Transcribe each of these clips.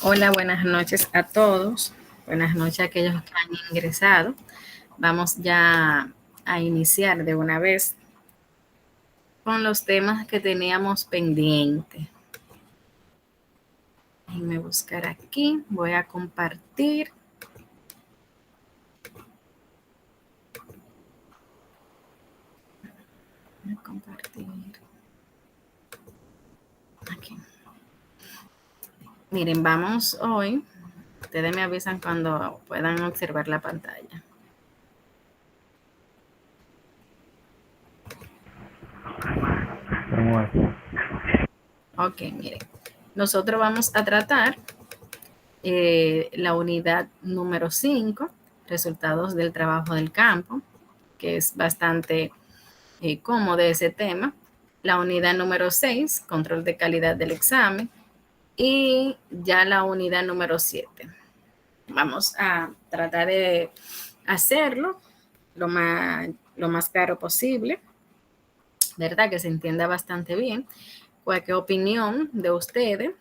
Hola, buenas noches a todos. Buenas noches a aquellos que han ingresado. Vamos ya a iniciar de una vez con los temas que teníamos pendientes. Déjenme buscar aquí. Voy a compartir. Voy a compartir. Aquí. Miren, vamos hoy. Ustedes me avisan cuando puedan observar la pantalla. Ok, miren. Nosotros vamos a tratar la unidad número 5, resultados del trabajo del campo, que es bastante cómodo ese tema. La unidad número 6, control de calidad del examen. Y ya la unidad número 7. Vamos a tratar de hacerlo lo más claro posible, ¿verdad? Que se entienda bastante bien. Cualquier opinión de ustedes,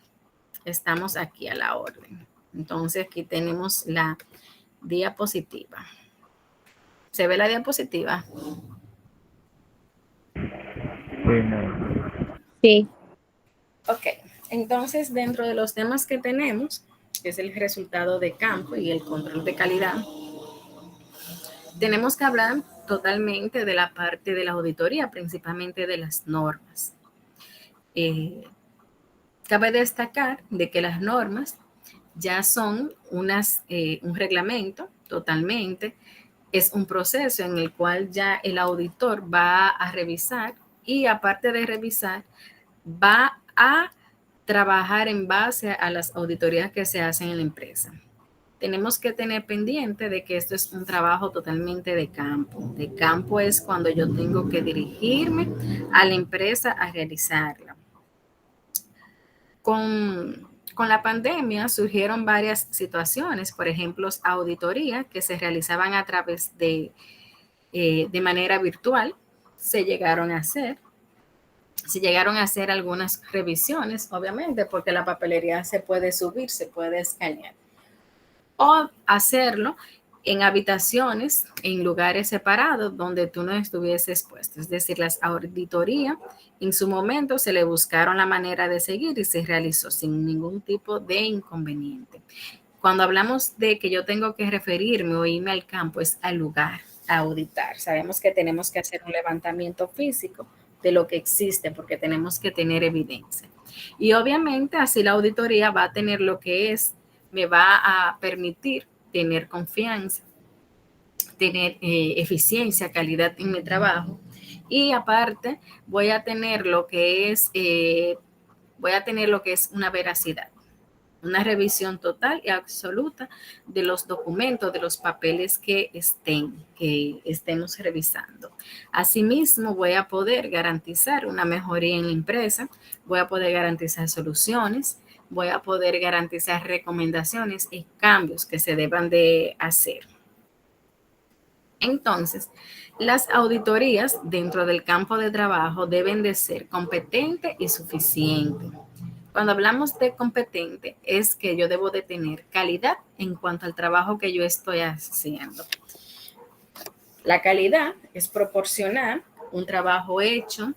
estamos aquí a la orden. Entonces, aquí tenemos la diapositiva. ¿Se ve la diapositiva? Sí. Ok, entonces dentro de los temas que tenemos, que es el resultado de campo y el control de calidad, tenemos que hablar totalmente de la parte de la auditoría, principalmente de las normas. Cabe destacar de que las normas ya son un reglamento totalmente, es un proceso en el cual ya el auditor va a revisar y aparte de revisar, va a trabajar en base a las auditorías que se hacen en la empresa. Tenemos que tener pendiente de que esto es un trabajo totalmente de campo. De campo es cuando yo tengo que dirigirme a la empresa a realizarla. Con la pandemia surgieron varias situaciones, por ejemplo, auditorías que se realizaban a través de manera virtual, se llegaron a hacer. Se llegaron a hacer algunas revisiones, obviamente, porque la papelería se puede subir, se puede escanear. O hacerlo en habitaciones, en lugares separados donde tú no estuvieses expuesto. Es decir, las auditorías en su momento se le buscaron la manera de seguir y se realizó sin ningún tipo de inconveniente. Cuando hablamos de que yo tengo que referirme o irme al campo, es al lugar a auditar. Sabemos que tenemos que hacer un levantamiento físico de lo que existe porque tenemos que tener evidencia. Y obviamente así la auditoría va a tener lo que es, me va a permitir tener confianza, tener eficiencia, calidad en mi trabajo y aparte voy a tener lo que es, una veracidad, una revisión total y absoluta de los documentos, de los papeles que estemos revisando. Asimismo, voy a poder garantizar una mejoría en la empresa, voy a poder garantizar soluciones, voy a poder garantizar recomendaciones y cambios que se deban de hacer. Entonces, las auditorías dentro del campo de trabajo deben de ser competentes y suficientes. Cuando hablamos de competente, es que yo debo de tener calidad en cuanto al trabajo que yo estoy haciendo. La calidad es proporcionar un trabajo hecho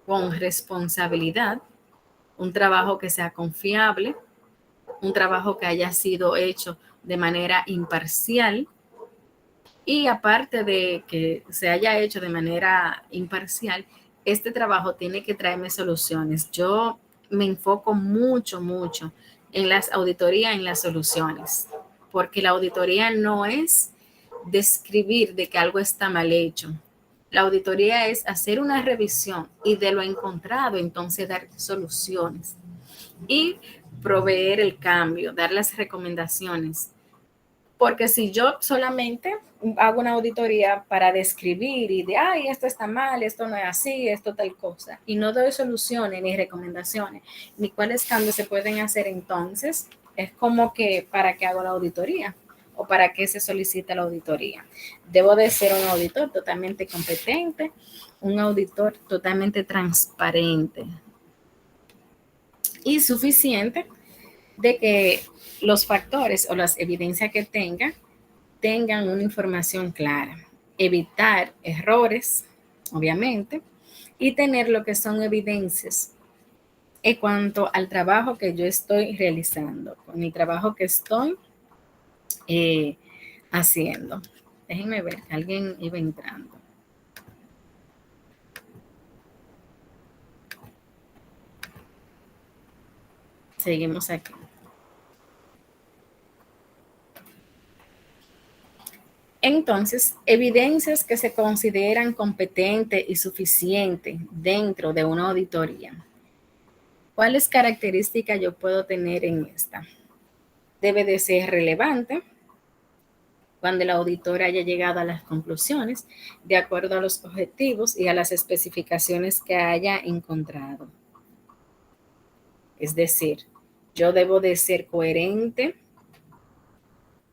con responsabilidad, un trabajo que sea confiable, un trabajo que haya sido hecho de manera imparcial y aparte de que se haya hecho de manera imparcial, este trabajo tiene que traerme soluciones. Yo me enfoco mucho en las auditorías, en las soluciones, porque la auditoría no es describir de que algo está mal hecho. La auditoría es hacer una revisión y de lo encontrado, entonces dar soluciones y proveer el cambio, dar las recomendaciones. Porque si yo solamente hago una auditoría para describir y de, ay, esto está mal, esto no es así, esto tal cosa, y no doy soluciones ni recomendaciones, ni cuáles cambios se pueden hacer, entonces es como que, ¿para qué hago la auditoría? ¿O para qué se solicita la auditoría? Debo de ser un auditor totalmente competente, un auditor totalmente transparente y suficiente de que los factores o las evidencias que tengan una información clara, evitar errores, obviamente, y tener lo que son evidencias en cuanto al trabajo que yo estoy realizando, con el trabajo que estoy eh, haciendo. Déjenme ver, alguien iba entrando. Seguimos aquí. Entonces, evidencias que se consideran competentes y suficientes dentro de una auditoría. ¿Cuáles características yo puedo tener en esta? Debe de ser relevante cuando el auditor haya llegado a las conclusiones de acuerdo a los objetivos y a las especificaciones que haya encontrado. Es decir, yo debo de ser coherente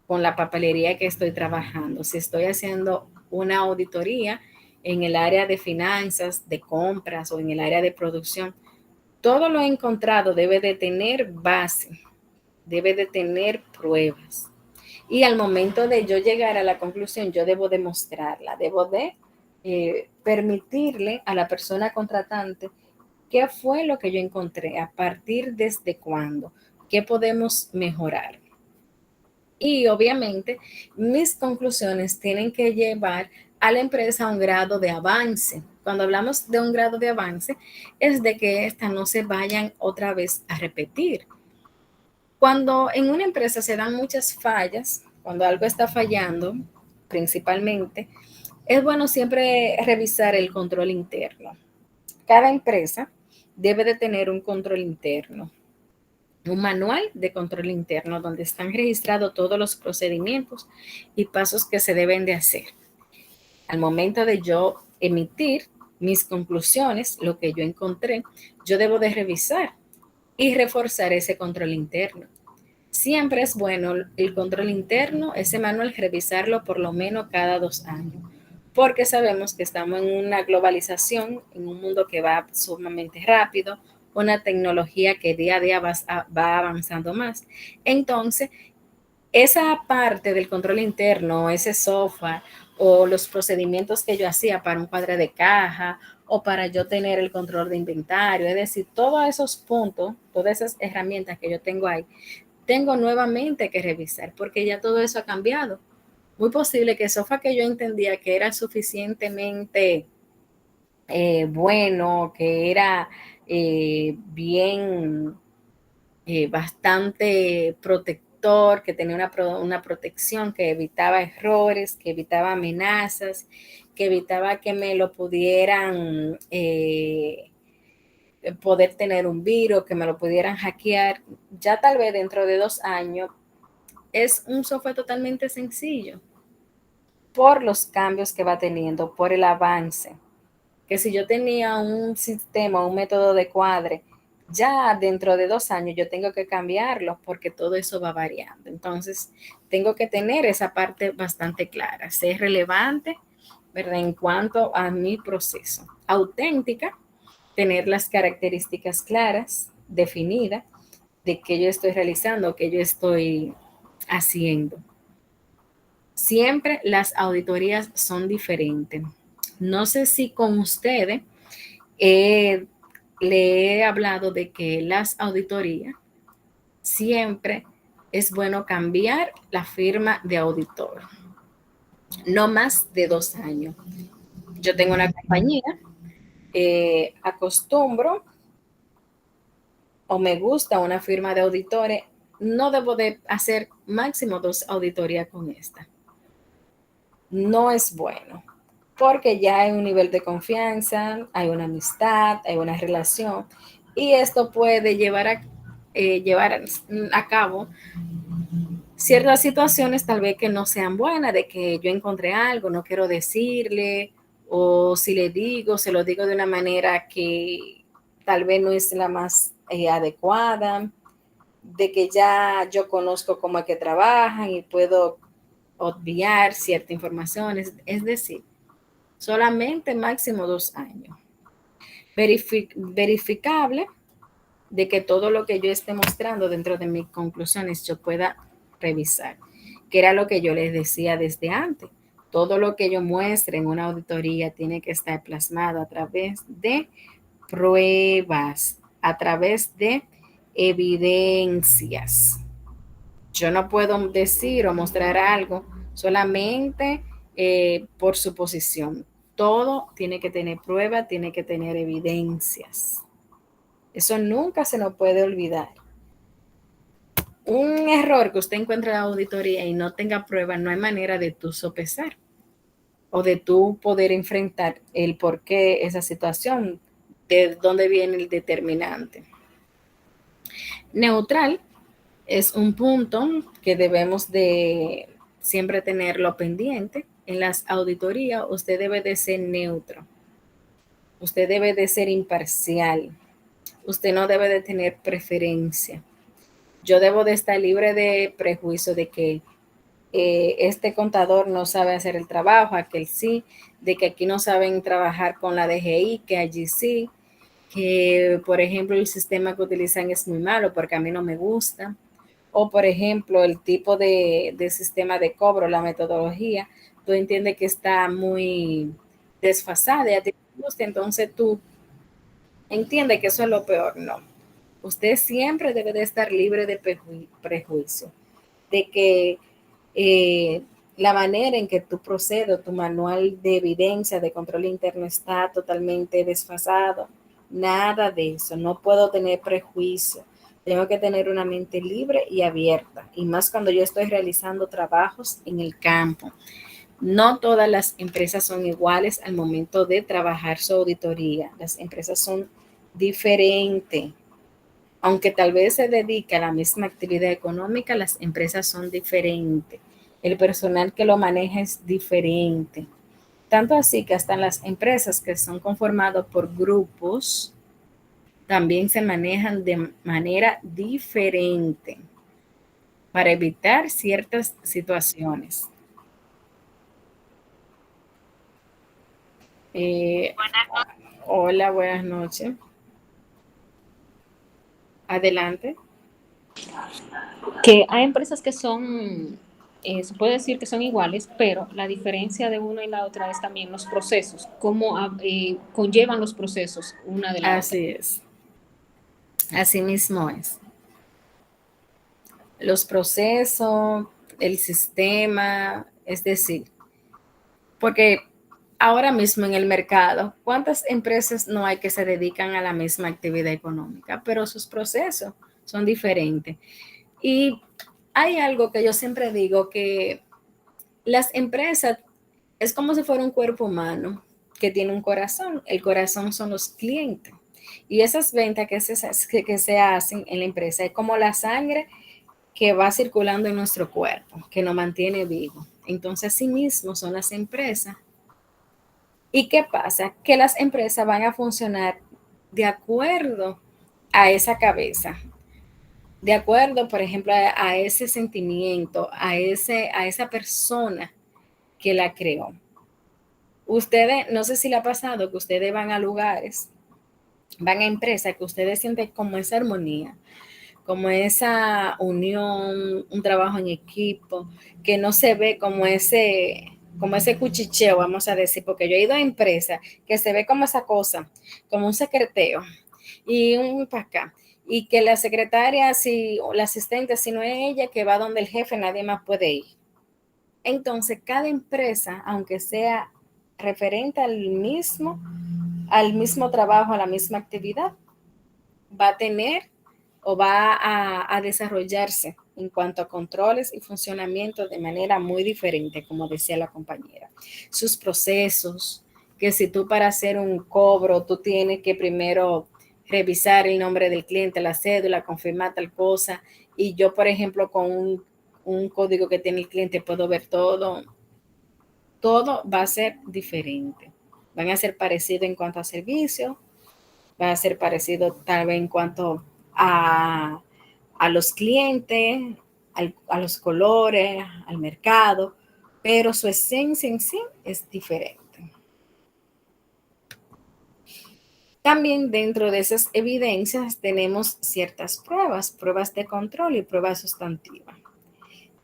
con la papelería que estoy trabajando. Si estoy haciendo una auditoría en el área de finanzas, de compras o en el área de producción, todo lo encontrado debe de tener base, debe de tener pruebas. Y al momento de yo llegar a la conclusión, yo debo demostrarla, debo de permitirle a la persona contratante qué fue lo que yo encontré, a partir desde cuándo, qué podemos mejorar. Y obviamente mis conclusiones tienen que llevar a la empresa a un grado de avance. Cuando hablamos de un grado de avance, es de que éstas no se vayan otra vez a repetir. Cuando en una empresa se dan muchas fallas, cuando algo está fallando, principalmente, es bueno siempre revisar el control interno. Cada empresa debe de tener un control interno, un manual de control interno donde están registrados todos los procedimientos y pasos que se deben de hacer. Al momento de yo emitir mis conclusiones, lo que yo encontré, yo debo de revisar y reforzar ese control interno. Siempre es bueno el control interno, ese manual, revisarlo por lo menos cada 2 años, porque sabemos que estamos en una globalización, en un mundo que va sumamente rápido, una tecnología que día a día va avanzando más. Entonces, esa parte del control interno, ese software o los procedimientos que yo hacía para un cuadro de caja o para yo tener el control de inventario, es decir, todos esos puntos, todas esas herramientas que yo tengo ahí, tengo nuevamente que revisar porque ya todo eso ha cambiado. Muy posible que el software que yo entendía que era suficientemente bueno, que era bien, bastante protector, que tenía una protección que evitaba errores, que evitaba amenazas, que evitaba que me lo pudieran poder tener un virus, que me lo pudieran hackear. Ya tal vez dentro de 2 años es un software totalmente sencillo por los cambios que va teniendo, por el avance. Que si yo tenía un sistema, un método de cuadre, ya dentro de 2 años yo tengo que cambiarlo porque todo eso va variando. Entonces, tengo que tener esa parte bastante clara, ser relevante, ¿verdad? En cuanto a mi proceso. Auténtica, tener las características claras, definidas, de qué yo estoy realizando, qué yo estoy haciendo. Siempre las auditorías son diferentes. No sé si con ustedes le he hablado de que las auditorías siempre es bueno cambiar la firma de auditor, no más de 2 años. Yo tengo una compañía, acostumbro o me gusta una firma de auditores, no debo de hacer máximo 2 auditorías con esta. No es bueno, porque ya hay un nivel de confianza, hay una amistad, hay una relación, y esto puede llevar a cabo ciertas situaciones tal vez que no sean buenas, de que yo encontré algo, no quiero decirle, o si le digo, se lo digo de una manera que tal vez no es la más adecuada, de que ya yo conozco cómo es que trabajan y puedo obviar cierta información, es decir, solamente máximo 2 años. Verificable, de que todo lo que yo esté mostrando dentro de mis conclusiones yo pueda revisar, que era lo que yo les decía desde antes. Todo lo que yo muestre en una auditoría tiene que estar plasmado a través de pruebas, a través de evidencias. Yo no puedo decir o mostrar algo solamente por suposición. Todo tiene que tener pruebas, tiene que tener evidencias. Eso nunca se nos puede olvidar. Un error que usted encuentre en la auditoría y no tenga prueba, no hay manera de tú sopesar o de tú poder enfrentar el por qué esa situación, de dónde viene el determinante. Neutral es un punto que debemos de siempre tenerlo pendiente. En las auditorías usted debe de ser neutro, usted debe de ser imparcial, usted no debe de tener preferencia. Yo debo de estar libre de prejuicio de que este contador no sabe hacer el trabajo, aquel sí, de que aquí no saben trabajar con la DGI, que allí sí, que por ejemplo el sistema que utilizan es muy malo porque a mí no me gusta, o por ejemplo el tipo de sistema de cobro, la metodología, tú entiendes que está muy desfasada y a ti te gusta, entonces tú entiendes que eso es lo peor. No, usted siempre debe de estar libre de prejuicio, de que la manera en que tú procedes, tu manual de evidencia de control interno está totalmente desfasado. Nada de eso, no puedo tener prejuicio. Tengo que tener una mente libre y abierta, y más cuando yo estoy realizando trabajos en el campo. No todas las empresas son iguales al momento de trabajar su auditoría. Las empresas son diferentes. Aunque tal vez se dedique a la misma actividad económica, las empresas son diferentes. El personal que lo maneja es diferente. Tanto así que hasta las empresas que son conformadas por grupos también se manejan de manera diferente para evitar ciertas situaciones. Eh, Hola, buenas noches. Adelante. Que hay empresas que son, se puede decir que son iguales, pero la diferencia de una y la otra es también los procesos, cómo conllevan los procesos una de la otra. Así es. Así mismo es. Los procesos, el sistema, es decir, porque ahora mismo en el mercado, ¿cuántas empresas no hay que se dedican a la misma actividad económica? Pero sus procesos son diferentes. Y hay algo que yo siempre digo, que las empresas es como si fuera un cuerpo humano que tiene un corazón. El corazón son los clientes. Y esas ventas que se hacen en la empresa es como la sangre que va circulando en nuestro cuerpo, que nos mantiene vivos. Entonces, así mismo son las empresas. ¿Y qué pasa? Que las empresas van a funcionar de acuerdo a esa cabeza, de acuerdo, por ejemplo, a ese sentimiento, a esa persona que la creó. Ustedes, no sé si le ha pasado que ustedes van a lugares, van a empresas que ustedes sienten como esa armonía, como esa unión, un trabajo en equipo, que no se ve como ese cuchicheo, vamos a decir, porque yo he ido a empresas que se ve como esa cosa, como un secreteo y un para acá. Y que la secretaria, si, o la asistente, si no es ella que va donde el jefe, nadie más puede ir. Entonces, cada empresa, aunque sea referente al mismo trabajo, a la misma actividad, va a tener o va a desarrollarse en cuanto a controles y funcionamiento de manera muy diferente, como decía la compañera. Sus procesos, que si tú para hacer un cobro, tú tienes que primero revisar el nombre del cliente, la cédula, confirmar tal cosa, y yo, por ejemplo, con un código que tiene el cliente puedo ver todo, todo va a ser diferente. Van a ser parecidos en cuanto a servicio, va a ser parecido tal vez en cuanto a los clientes, a los colores, al mercado, pero su esencia en sí es diferente. También dentro de esas evidencias tenemos ciertas pruebas de control y pruebas sustantivas.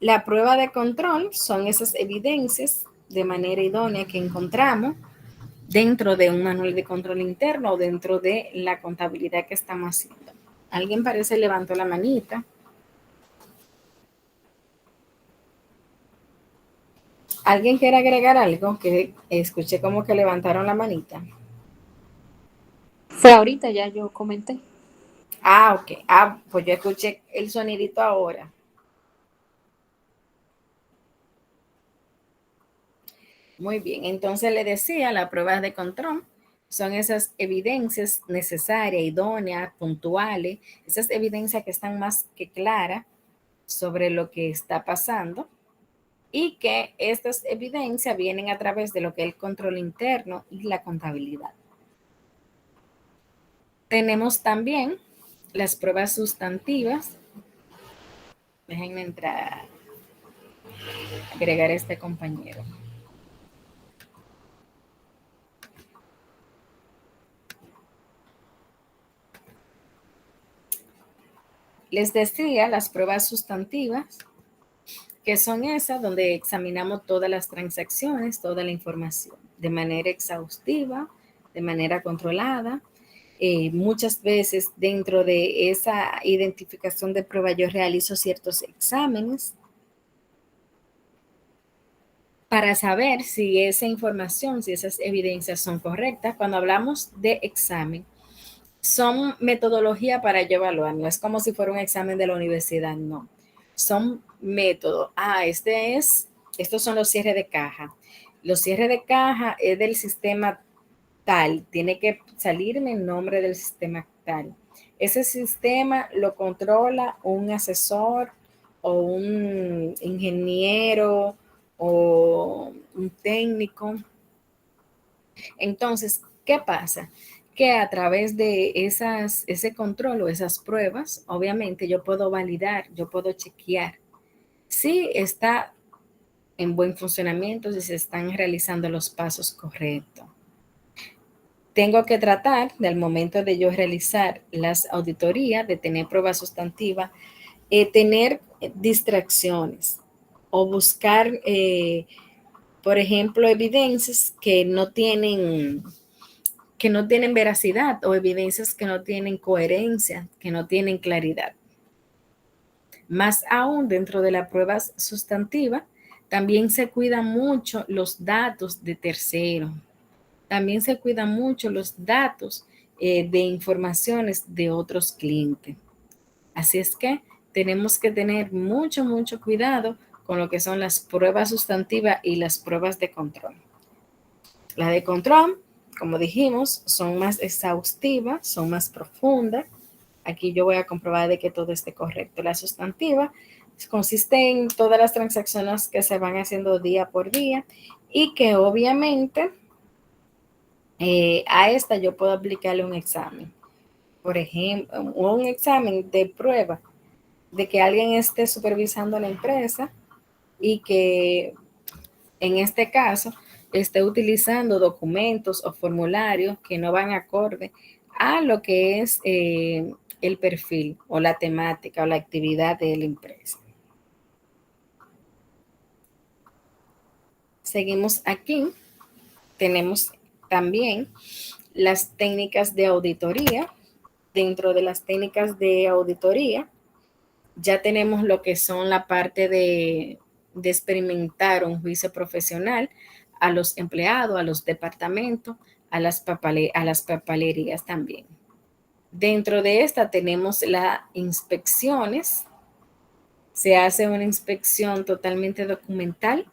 La prueba de control son esas evidencias de manera idónea que encontramos dentro de un manual de control interno o dentro de la contabilidad que estamos haciendo. Alguien parece levantó la manita. ¿Alguien quiere agregar algo? Que escuché como que levantaron la manita. Fue ahorita, ya yo comenté. Ah, ok. Ah, pues yo escuché el sonidito ahora. Muy bien, entonces le decía, las pruebas de control son esas evidencias necesarias, idóneas, puntuales, esas evidencias que están más que claras sobre lo que está pasando y que estas evidencias vienen a través de lo que es el control interno y la contabilidad. Tenemos también las pruebas sustantivas. Déjenme entrar, agregar a este compañero. Les decía las pruebas sustantivas, que son esas donde examinamos todas las transacciones, toda la información, de manera exhaustiva, de manera controlada. Muchas veces dentro de esa identificación de prueba yo realizo ciertos exámenes para saber si esa información, si esas evidencias son correctas. Cuando hablamos de examen, son metodología para yo evaluar, no es como si fuera un examen de la universidad, no. Son métodos. Estos son los cierres de caja. Los cierres de caja es del sistema tal, tiene que salirme el nombre del sistema tal. Ese sistema lo controla un asesor o un ingeniero o un técnico. Entonces, ¿qué pasa? Que a través de ese control o esas pruebas, obviamente yo puedo validar, yo puedo chequear si está en buen funcionamiento, si se están realizando los pasos correctos. Tengo que tratar, del momento de yo realizar las auditorías, de tener pruebas sustantivas, tener distracciones o buscar, por ejemplo, evidencias que no tienen veracidad o evidencias que no tienen coherencia, que no tienen claridad. Más aún dentro de las pruebas sustantivas, también se cuidan mucho los datos de terceros. También se cuidan mucho los datos de informaciones de otros clientes. Así es que tenemos que tener mucho, mucho cuidado con lo que son las pruebas sustantivas y las pruebas de control. Las de control, como dijimos, son más exhaustivas, son más profundas. Aquí yo voy a comprobar de que todo esté correcto. La sustantiva consiste en todas las transacciones que se van haciendo día por día y que obviamente a esta yo puedo aplicarle un examen. Por ejemplo, un examen de prueba de que alguien esté supervisando la empresa y que en este caso esté utilizando documentos o formularios que no van acorde a lo que es el perfil o la temática o la actividad de la empresa. Seguimos aquí. Tenemos también las técnicas de auditoría. Dentro de las técnicas de auditoría, ya tenemos lo que son la parte de experimentar un juicio profesional a los empleados, a los departamentos, a las papelerías también. Dentro de esta tenemos las inspecciones. Se hace una inspección totalmente documental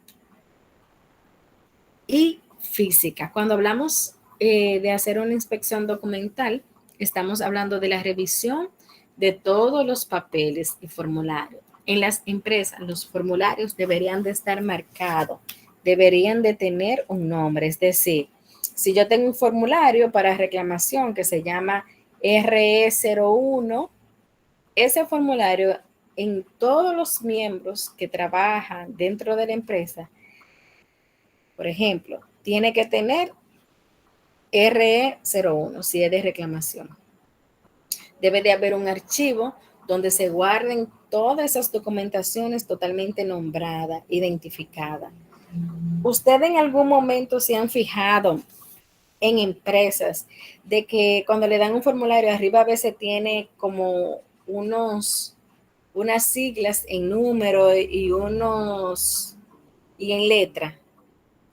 y física. Cuando hablamos de hacer una inspección documental, estamos hablando de la revisión de todos los papeles y formularios. En las empresas, los formularios deberían de estar marcados, deberían de tener un nombre. Es decir, si yo tengo un formulario para reclamación que se llama RE01, ese formulario en todos los miembros que trabajan dentro de la empresa, por ejemplo, tiene que tener RE01, si es de reclamación. Debe de haber un archivo donde se guarden todas esas documentaciones totalmente nombradas, identificadas. ¿Usted en algún momento se han fijado en empresas de que cuando le dan un formulario arriba a veces tiene como unas siglas en número y en letra?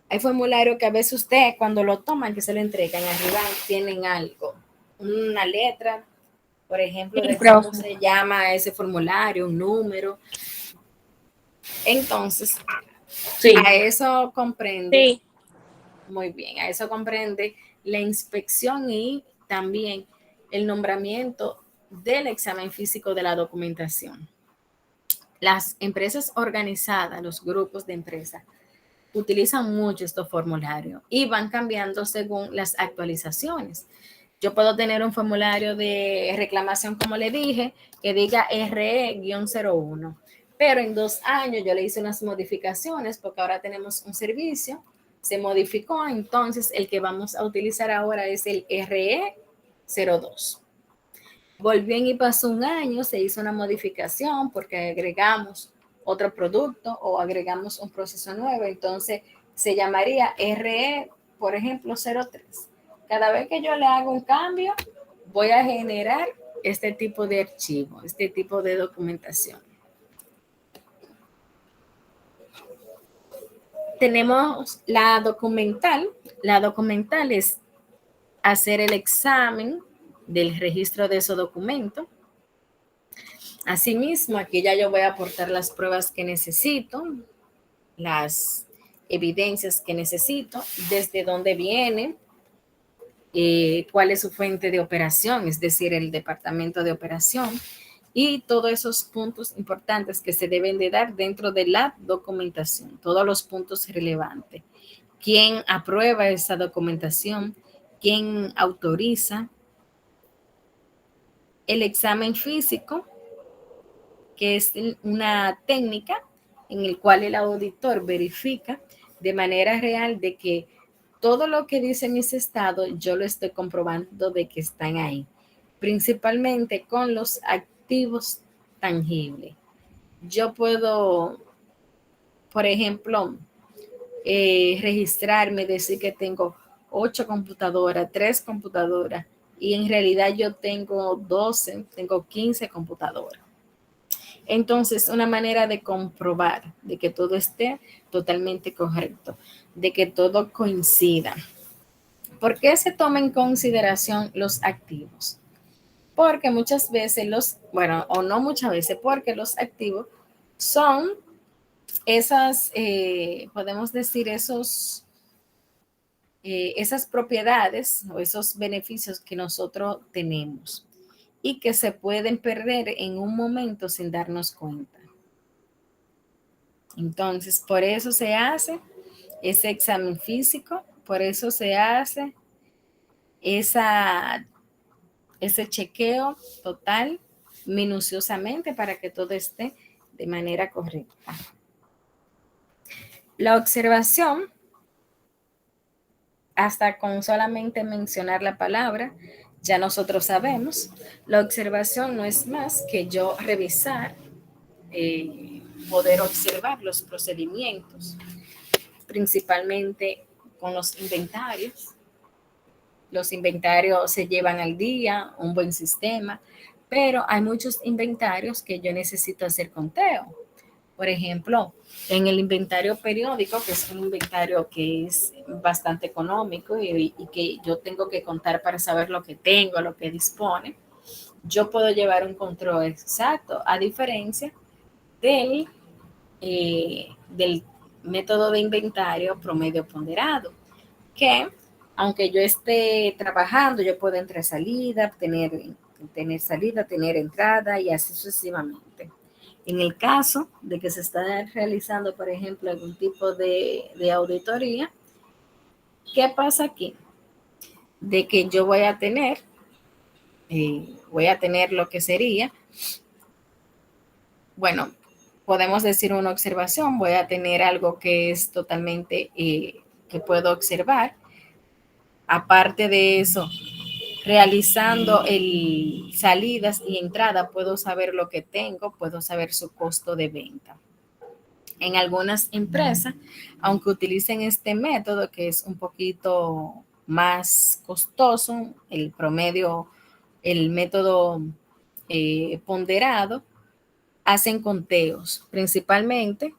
Hay formularios que a veces usted cuando lo toman, que se lo entregan, arriba tienen algo, una letra, por ejemplo, de cómo se llama ese formulario, un número. Entonces, sí, a eso comprende, sí, muy bien, a eso comprende la inspección y también el nombramiento del examen físico de la documentación. Las empresas organizadas, los grupos de empresas, utilizan mucho estos formularios y van cambiando según las actualizaciones. Yo puedo tener un formulario de reclamación, como le dije, que diga RE-01, pero en 2 años yo le hice unas modificaciones porque ahora tenemos un servicio, se modificó, entonces el que vamos a utilizar ahora es el RE-02. Volvió y pasó 1 año, se hizo una modificación porque agregamos otro producto o agregamos un proceso nuevo, entonces se llamaría RE, por ejemplo, 03. Cada vez que yo le hago un cambio, voy a generar este tipo de archivo, este tipo de documentación. Tenemos la documental. La documental es hacer el examen del registro de esos documentos. Asimismo, aquí ya yo voy a aportar las pruebas que necesito, las evidencias que necesito, desde dónde viene, cuál es su fuente de operación, es decir, el departamento de operación, y todos esos puntos importantes que se deben de dar dentro de la documentación, todos los puntos relevantes. ¿Quién aprueba esa documentación? ¿Quién autoriza? El examen físico, que es una técnica en el cual el auditor verifica de manera real de que todo lo que dice en ese estado, yo lo estoy comprobando de que están ahí, principalmente con los activos tangibles. Yo puedo, por ejemplo, registrarme, decir que tengo 8 computadoras, 3 computadoras, y en realidad yo tengo 12, tengo 15 computadoras. Entonces, una manera de comprobar de que todo esté totalmente correcto, de que todo coincida. ¿Por qué se toma en consideración los activos? Porque muchas veces o no muchas veces, porque los activos son esas, podemos decir, esas propiedades o esos beneficios que nosotros tenemos y que se pueden perder en un momento sin darnos cuenta. Entonces, por eso se hace ese examen físico, por eso se hace ese chequeo total, minuciosamente, para que todo esté de manera correcta. La observación, hasta con solamente mencionar la palabra, ya nosotros sabemos, la observación no es más que yo revisar, poder observar los procedimientos, principalmente con los inventarios. Los inventarios se llevan al día, un buen sistema, pero hay muchos inventarios que yo necesito hacer conteo. Por ejemplo, en el inventario periódico, que es un inventario que es bastante económico y que yo tengo que contar para saber lo que tengo, lo que dispone, yo puedo llevar un control exacto, a diferencia del método de inventario promedio ponderado, que aunque yo esté trabajando, yo puedo entrar salida, tener salida, tener entrada y así sucesivamente. En el caso de que se está realizando, por ejemplo, algún tipo de auditoría, ¿qué pasa aquí? De que yo voy a tener lo que sería, bueno, podemos decir una observación, voy a tener algo que es totalmente, que puedo observar. Aparte de eso, realizando salidas y entradas, puedo saber lo que tengo, puedo saber su costo de venta. En algunas empresas, aunque utilicen este método que es un poquito más costoso, el promedio, el método ponderado, hacen conteos, principalmente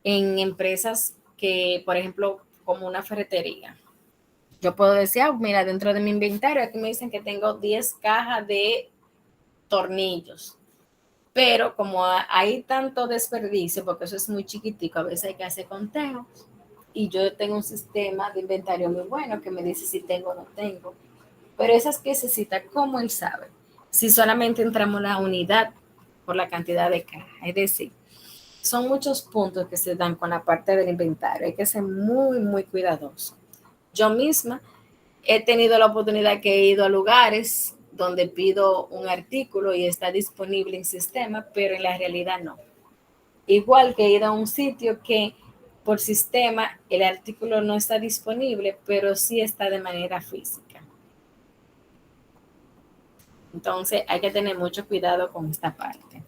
en empresas que, por ejemplo, como una ferretería. Yo puedo decir, mira, dentro de mi inventario, aquí me dicen que tengo 10 cajas de tornillos. Pero como hay tanto desperdicio, porque eso es muy chiquitico, a veces hay que hacer conteos. Y yo tengo un sistema de inventario muy bueno que me dice si tengo o no tengo. Pero esas piececitas, ¿cómo él sabe? Si solamente entramos la unidad por la cantidad de cajas. Es decir, son muchos puntos que se dan con la parte del inventario. Hay que ser muy, muy cuidadoso. Yo misma he tenido la oportunidad que he ido a lugares donde pido un artículo y está disponible en sistema, pero en la realidad no. Igual que he ido a un sitio que por sistema el artículo no está disponible, pero sí está de manera física. Entonces hay que tener mucho cuidado con esta parte.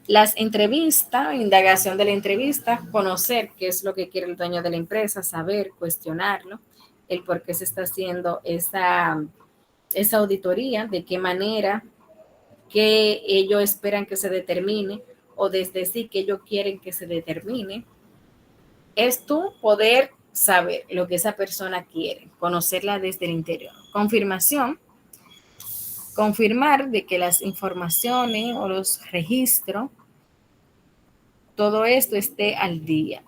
Las entrevistas, indagación de la entrevista, conocer qué es lo que quiere el dueño de la empresa, saber, cuestionarlo, el por qué se está haciendo esa auditoría, de qué manera, qué ellos esperan que se determine o desde sí que ellos quieren que se determine. Es tú poder saber lo que esa persona quiere, conocerla desde el interior. Confirmación, confirmar de que las informaciones o los registros, todo esto esté al día,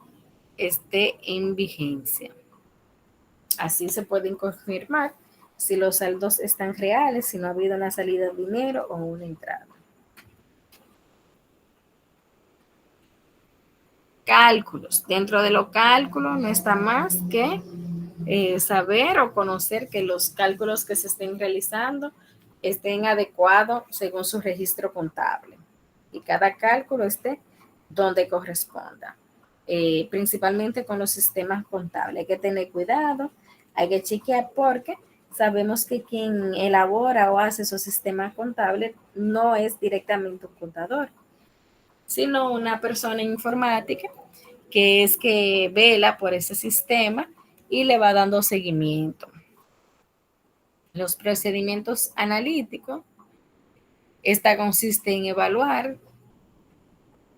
esté en vigencia. Así se pueden confirmar si los saldos están reales, si no ha habido una salida de dinero o una entrada. Cálculos. Dentro de los cálculos no está más que saber o conocer que los cálculos que se estén realizando estén adecuados según su registro contable y cada cálculo esté donde corresponda. Principalmente con los sistemas contables. Hay que tener cuidado, hay que chequear porque sabemos que quien elabora o hace esos sistemas contables no es directamente un contador, sino una persona informática que es que vela por ese sistema y le va dando seguimiento. Los procedimientos analíticos, esta consiste en evaluar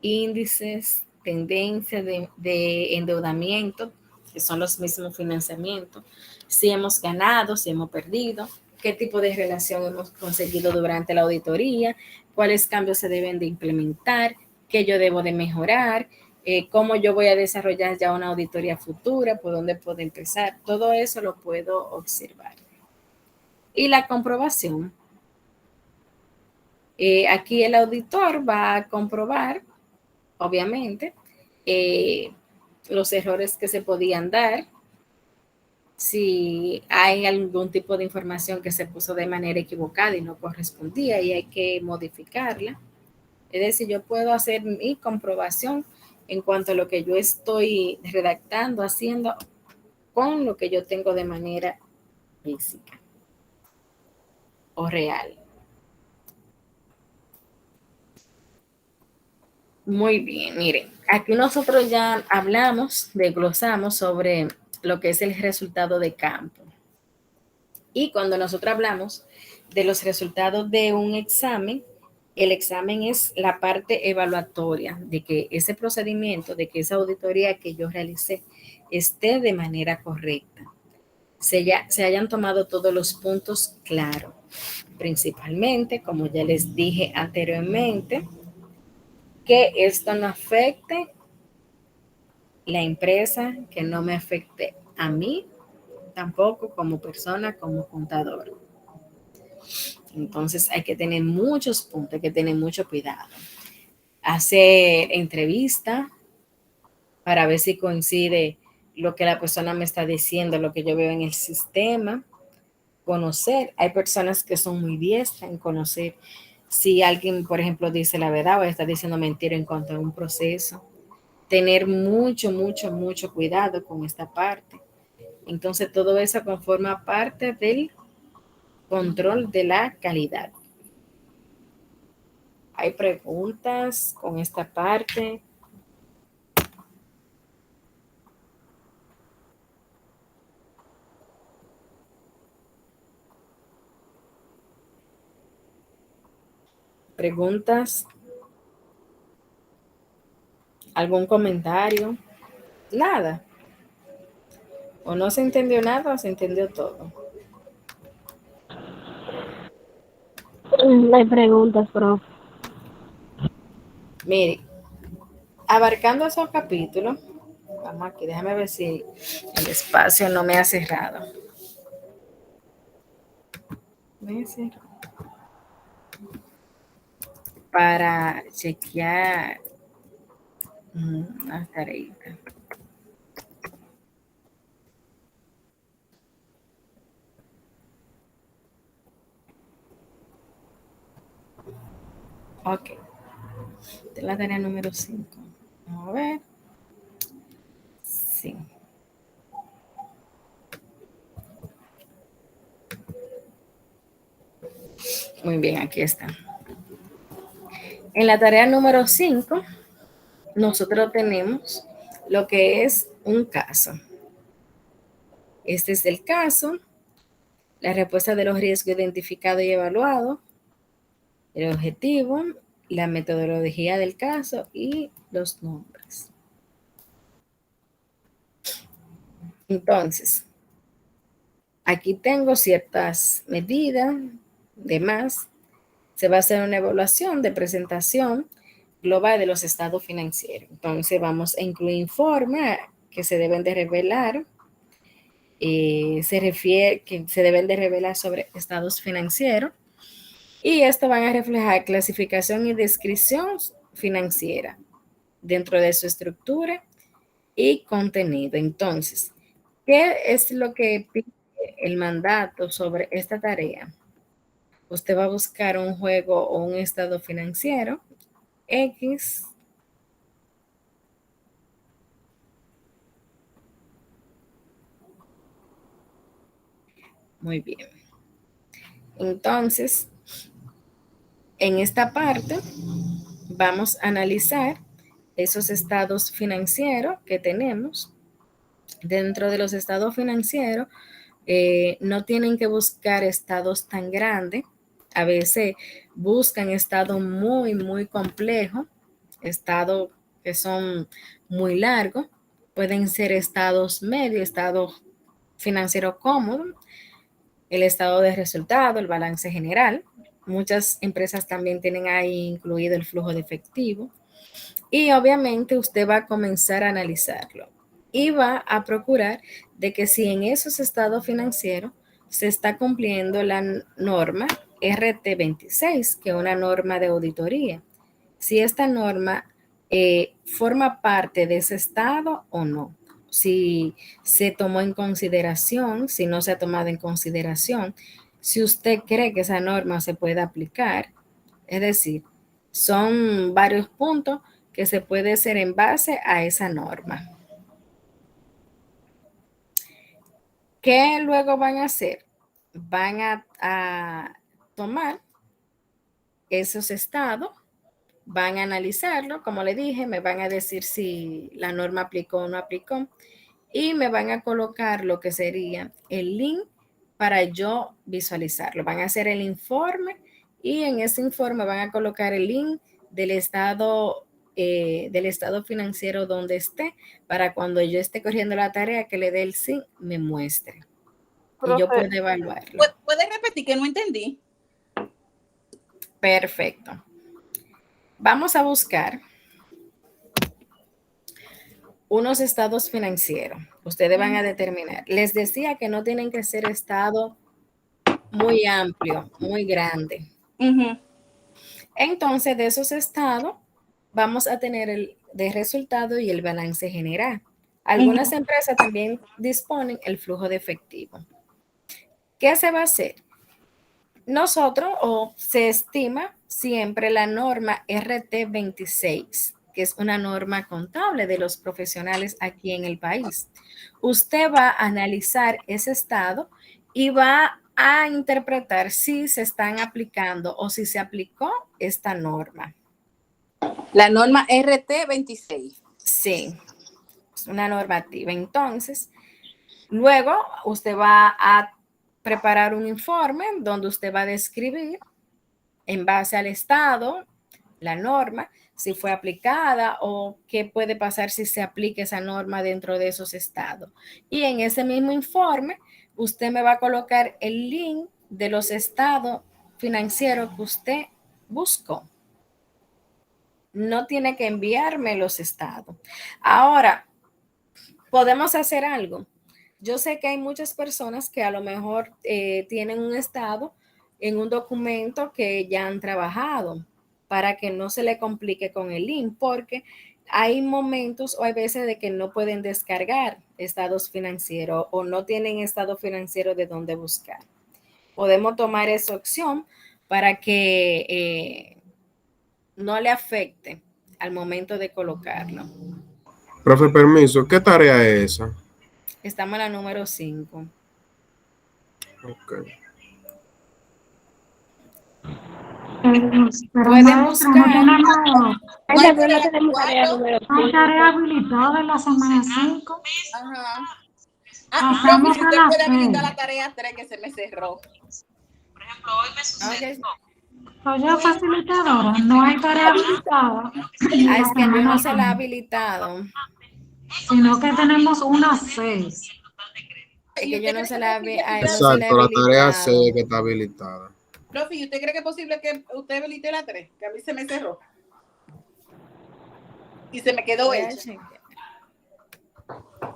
índices, tendencias de endeudamiento, que son los mismos financiamientos, si hemos ganado, si hemos perdido, qué tipo de relación hemos conseguido durante la auditoría, cuáles cambios se deben de implementar, qué yo debo de mejorar, cómo yo voy a desarrollar ya una auditoría futura, por dónde puedo empezar. Todo eso lo puedo observar. Y la comprobación. Aquí el auditor va a comprobar, obviamente, los errores que se podían dar, si hay algún tipo de información que se puso de manera equivocada y no correspondía y hay que modificarla. Es decir, yo puedo hacer mi comprobación en cuanto a lo que yo estoy redactando, haciendo con lo que yo tengo de manera física o real. Muy bien, miren, aquí nosotros ya hablamos, desglosamos sobre lo que es el resultado de campo. Y cuando nosotros hablamos de los resultados de un examen, el examen es la parte evaluatoria de que ese procedimiento, de que esa auditoría que yo realicé esté de manera correcta. Se hayan tomado todos los puntos claros, principalmente, como ya les dije anteriormente, que esto no afecte la empresa, que no me afecte a mí, tampoco como persona, como contador. Entonces hay que tener muchos puntos, hay que tener mucho cuidado. Hacer entrevista para ver si coincide lo que la persona me está diciendo, lo que yo veo en el sistema. Conocer, hay personas que son muy diestras en conocer si alguien, por ejemplo, dice la verdad o está diciendo mentira en cuanto a un proceso. Tener mucho, mucho, mucho cuidado con esta parte. Entonces, todo eso conforma parte del control de la calidad. ¿Hay preguntas con esta parte? ¿Preguntas? ¿Algún comentario? Nada. O no se entendió nada o se entendió todo. No hay preguntas, profe. Mire, abarcando esos capítulos, vamos aquí, déjame ver si el espacio no me ha cerrado. Me cerró. Para chequear las tareitas. Ok. Esta es la tarea número 5. Vamos a ver. Sí. Muy bien, aquí está. En la tarea número 5, nosotros tenemos lo que es un caso. Este es el caso, la respuesta de los riesgos identificados y evaluados, el objetivo, la metodología del caso y los nombres. Entonces, aquí tengo ciertas medidas, demás. Se va a hacer una evaluación de presentación global de los estados financieros. Entonces, vamos a incluir informes que se deben de revelar. Se refiere que se deben de revelar sobre estados financieros. Y esto van a reflejar clasificación y descripción financiera dentro de su estructura y contenido. Entonces, ¿qué es lo que pide el mandato sobre esta tarea? Usted va a buscar un juego o un estado financiero X. Muy bien. Entonces, en esta parte vamos a analizar esos estados financieros que tenemos. Dentro de los estados financieros, no tienen que buscar estados tan grandes. A veces buscan estados muy, muy complejos, estados que son muy largos. Pueden ser estados medios, estados financieros cómodos, el estado de resultado, el balance general. Muchas empresas también tienen ahí incluido el flujo de efectivo. Y obviamente usted va a comenzar a analizarlo y va a procurar de que si en esos estados financieros se está cumpliendo la norma RT26, que es una norma de auditoría, si esta norma forma parte de ese estado o no, si se tomó en consideración, si no se ha tomado en consideración, si usted cree que esa norma se puede aplicar, es decir, son varios puntos que se puede hacer en base a esa norma. ¿Qué luego van a hacer? Van a tomar esos estados, van a analizarlo, como le dije, me van a decir si la norma aplicó o no aplicó, y me van a colocar lo que sería el link para yo visualizarlo. Van a hacer el informe y en ese informe van a colocar el link del estado financiero donde esté, para cuando yo esté corriendo la tarea que le dé el sí, me muestre. Y yo puedo evaluarlo. ¿Puedes repetir que no entendí? Perfecto. Vamos a buscar unos estados financieros. Ustedes van a determinar. Les decía que no tienen que ser estado muy amplio, muy grande. Entonces, de esos estados, vamos a tener el de resultado y el balance general. Algunas empresas también disponen el flujo de efectivo. ¿Qué se va a hacer? Nosotros, o se estima siempre la norma RT26. que es una norma contable de los profesionales aquí en el país. Usted va a analizar ese estado y va a interpretar si se están aplicando o si se aplicó esta norma. La norma RT 26. Sí, es una normativa. Entonces, luego usted va a preparar un informe donde usted va a describir en base al estado, la norma, si fue aplicada o qué puede pasar si se aplica esa norma dentro de esos estados. Y en ese mismo informe, usted me va a colocar el link de los estados financieros que usted buscó. No tiene que enviarme los estados. Ahora, podemos hacer algo. Yo sé que hay muchas personas que a lo mejor tienen un estado en un documento que ya han trabajado para que no se le complique con el link, porque hay momentos o hay veces de que no pueden descargar estados financieros o no tienen estado financiero de dónde buscar. Podemos tomar esa opción para que no le afecte al momento de colocarlo. Profe, permiso, ¿qué tarea es esa? Estamos en la número 5. Ok. Pueden buscar. Ella no tenemos tarea número Hay tarea habilitada en la semana 5. Ajá. Pasamos profe, a usted la puede habilitar 6. la tarea 3 que se me cerró. Por ejemplo, hoy me sucedió. Oye, facilitadora, no hay tarea habilitada en la Es que yo semana no se la he 5, habilitado. sino que tenemos una 6. Es que yo no se la he Exacto, la tarea C habilitado. que está habilitada. Profe, ¿y usted cree que es posible que usted habilite la 3? Que a mí se me cerró. Y se me quedó Voy a hecha. chequear.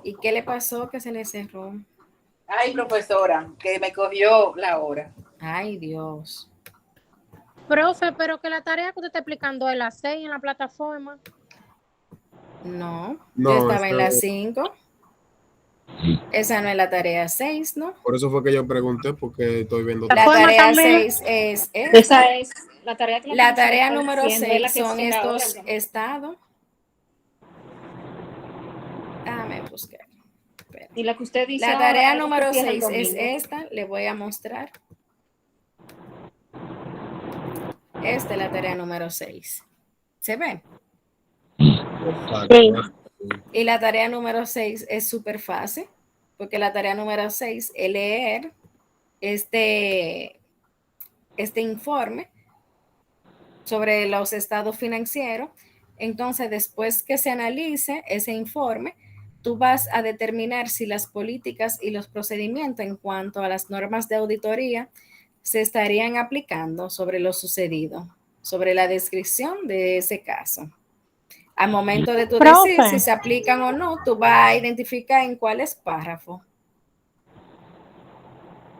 ¿Y qué le pasó que se le cerró? Ay, profesora, que me cogió la hora. Ay, Dios. Profe, pero que la tarea que usted está explicando es la 6 en la plataforma. No, yo No, estaba en la 5. Esa no es la tarea 6, ¿no? por eso fue que yo pregunté, porque estoy viendo. La forma, tarea Camila. 6 es esta. Esa es la tarea que La tarea número diciendo, es la 6 que son será estos ahora. estados. Déjame buscar. Espera. Y la que usted dice La ahora, tarea algo que número empieza el 6 es domingo. esta. Le voy a mostrar. Esta es la tarea número 6. ¿Se ve? Exacto. Y la tarea número 6 es súper fácil, porque la tarea número 6 es leer este informe sobre los estados financieros. Entonces, después que se analice ese informe, tú vas a determinar si las políticas y los procedimientos en cuanto a las normas de auditoría se estarían aplicando sobre lo sucedido, sobre la descripción de ese caso. Al momento de tú decir Profe. si se aplican o no, tú vas a identificar en cuáles párrafos.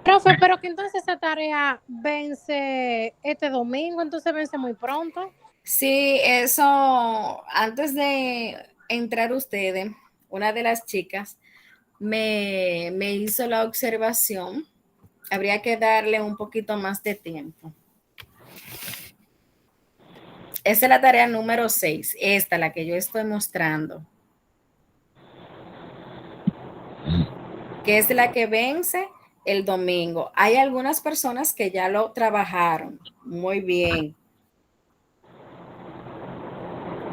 Profe, pero que entonces esa tarea vence este domingo, entonces vence muy pronto. Sí, eso, antes de entrar ustedes, una de las chicas me hizo la observación, habría que darle un poquito más de tiempo. Esa es la tarea número 6, esta, la que yo estoy mostrando, que es la que vence el domingo. Hay algunas personas que ya lo trabajaron muy bien.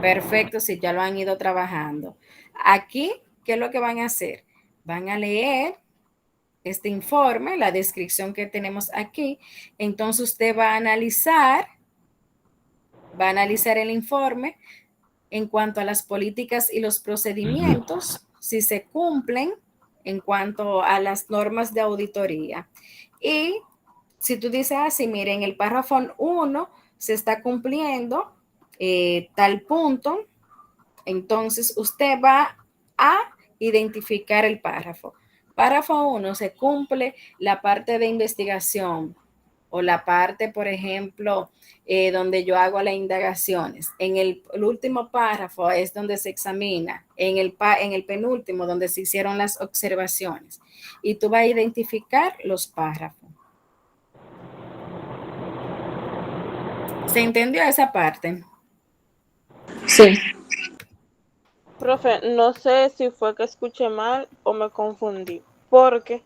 Perfecto, si ya lo han ido trabajando. Aquí, ¿qué es lo que van a hacer? Van a leer este informe, la descripción que tenemos aquí. Entonces usted va a analizar el informe en cuanto a las políticas y los procedimientos, si se cumplen en cuanto a las normas de auditoría. Y si tú dices así, miren, el párrafo 1 se está cumpliendo tal punto, entonces usted va a identificar el párrafo. Párrafo 1 se cumple la parte de investigación o la parte, por ejemplo, donde yo hago las indagaciones. En el último párrafo es donde se examina, en el penúltimo donde se hicieron las observaciones. Y tú vas a identificar los párrafos. ¿Se entendió esa parte? Sí. Profe, no sé si fue que escuché mal o me confundí, porque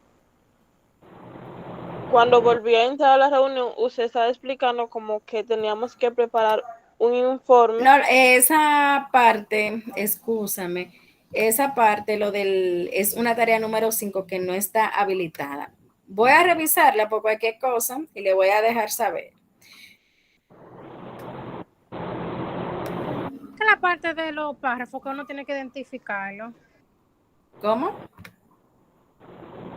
cuando volví a entrar a la reunión, usted estaba explicando como que teníamos que preparar un informe. No, esa parte, excúsame, esa parte, es una tarea número 5 que no está habilitada. Voy a revisarla por cualquier cosa y le voy a dejar saber. Que la parte de los párrafos que uno tiene que identificarlo. ¿Cómo?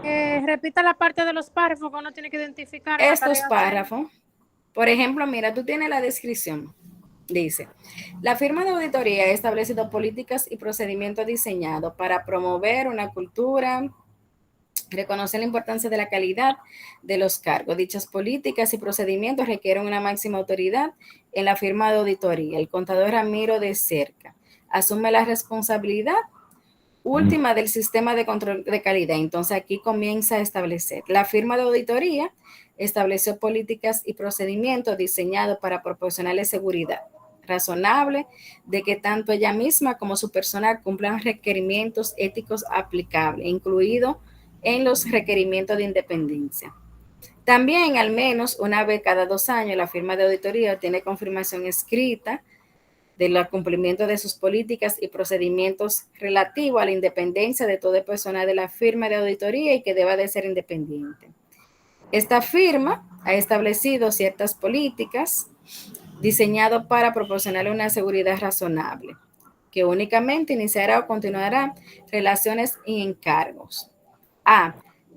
Repita la parte de los párrafos que uno tiene que identificar. En la Estos tarea párrafos, por ejemplo, mira, tú tienes la descripción. Dice, la firma de auditoría ha establecido políticas y procedimientos diseñados para promover una cultura, reconocer la importancia de la calidad de los cargos. Dichas políticas y procedimientos requieren una máxima autoridad en la firma de auditoría. El contador Ramiro de Cerca asume la responsabilidad última del sistema de control de calidad. Entonces aquí comienza a establecer. La firma de auditoría estableció políticas y procedimientos diseñados para proporcionarle seguridad razonable de que tanto ella misma como su personal cumplan requerimientos éticos aplicables, incluidos en los requerimientos de independencia. También, al menos una vez cada 2 años, la firma de auditoría tiene confirmación escrita del cumplimiento de sus políticas y procedimientos relativos a la independencia de todo el personal de la firma de auditoría y que deba de ser independiente. Esta firma ha establecido ciertas políticas diseñadas para proporcionarle una seguridad razonable, que únicamente iniciará o continuará relaciones y encargos. A.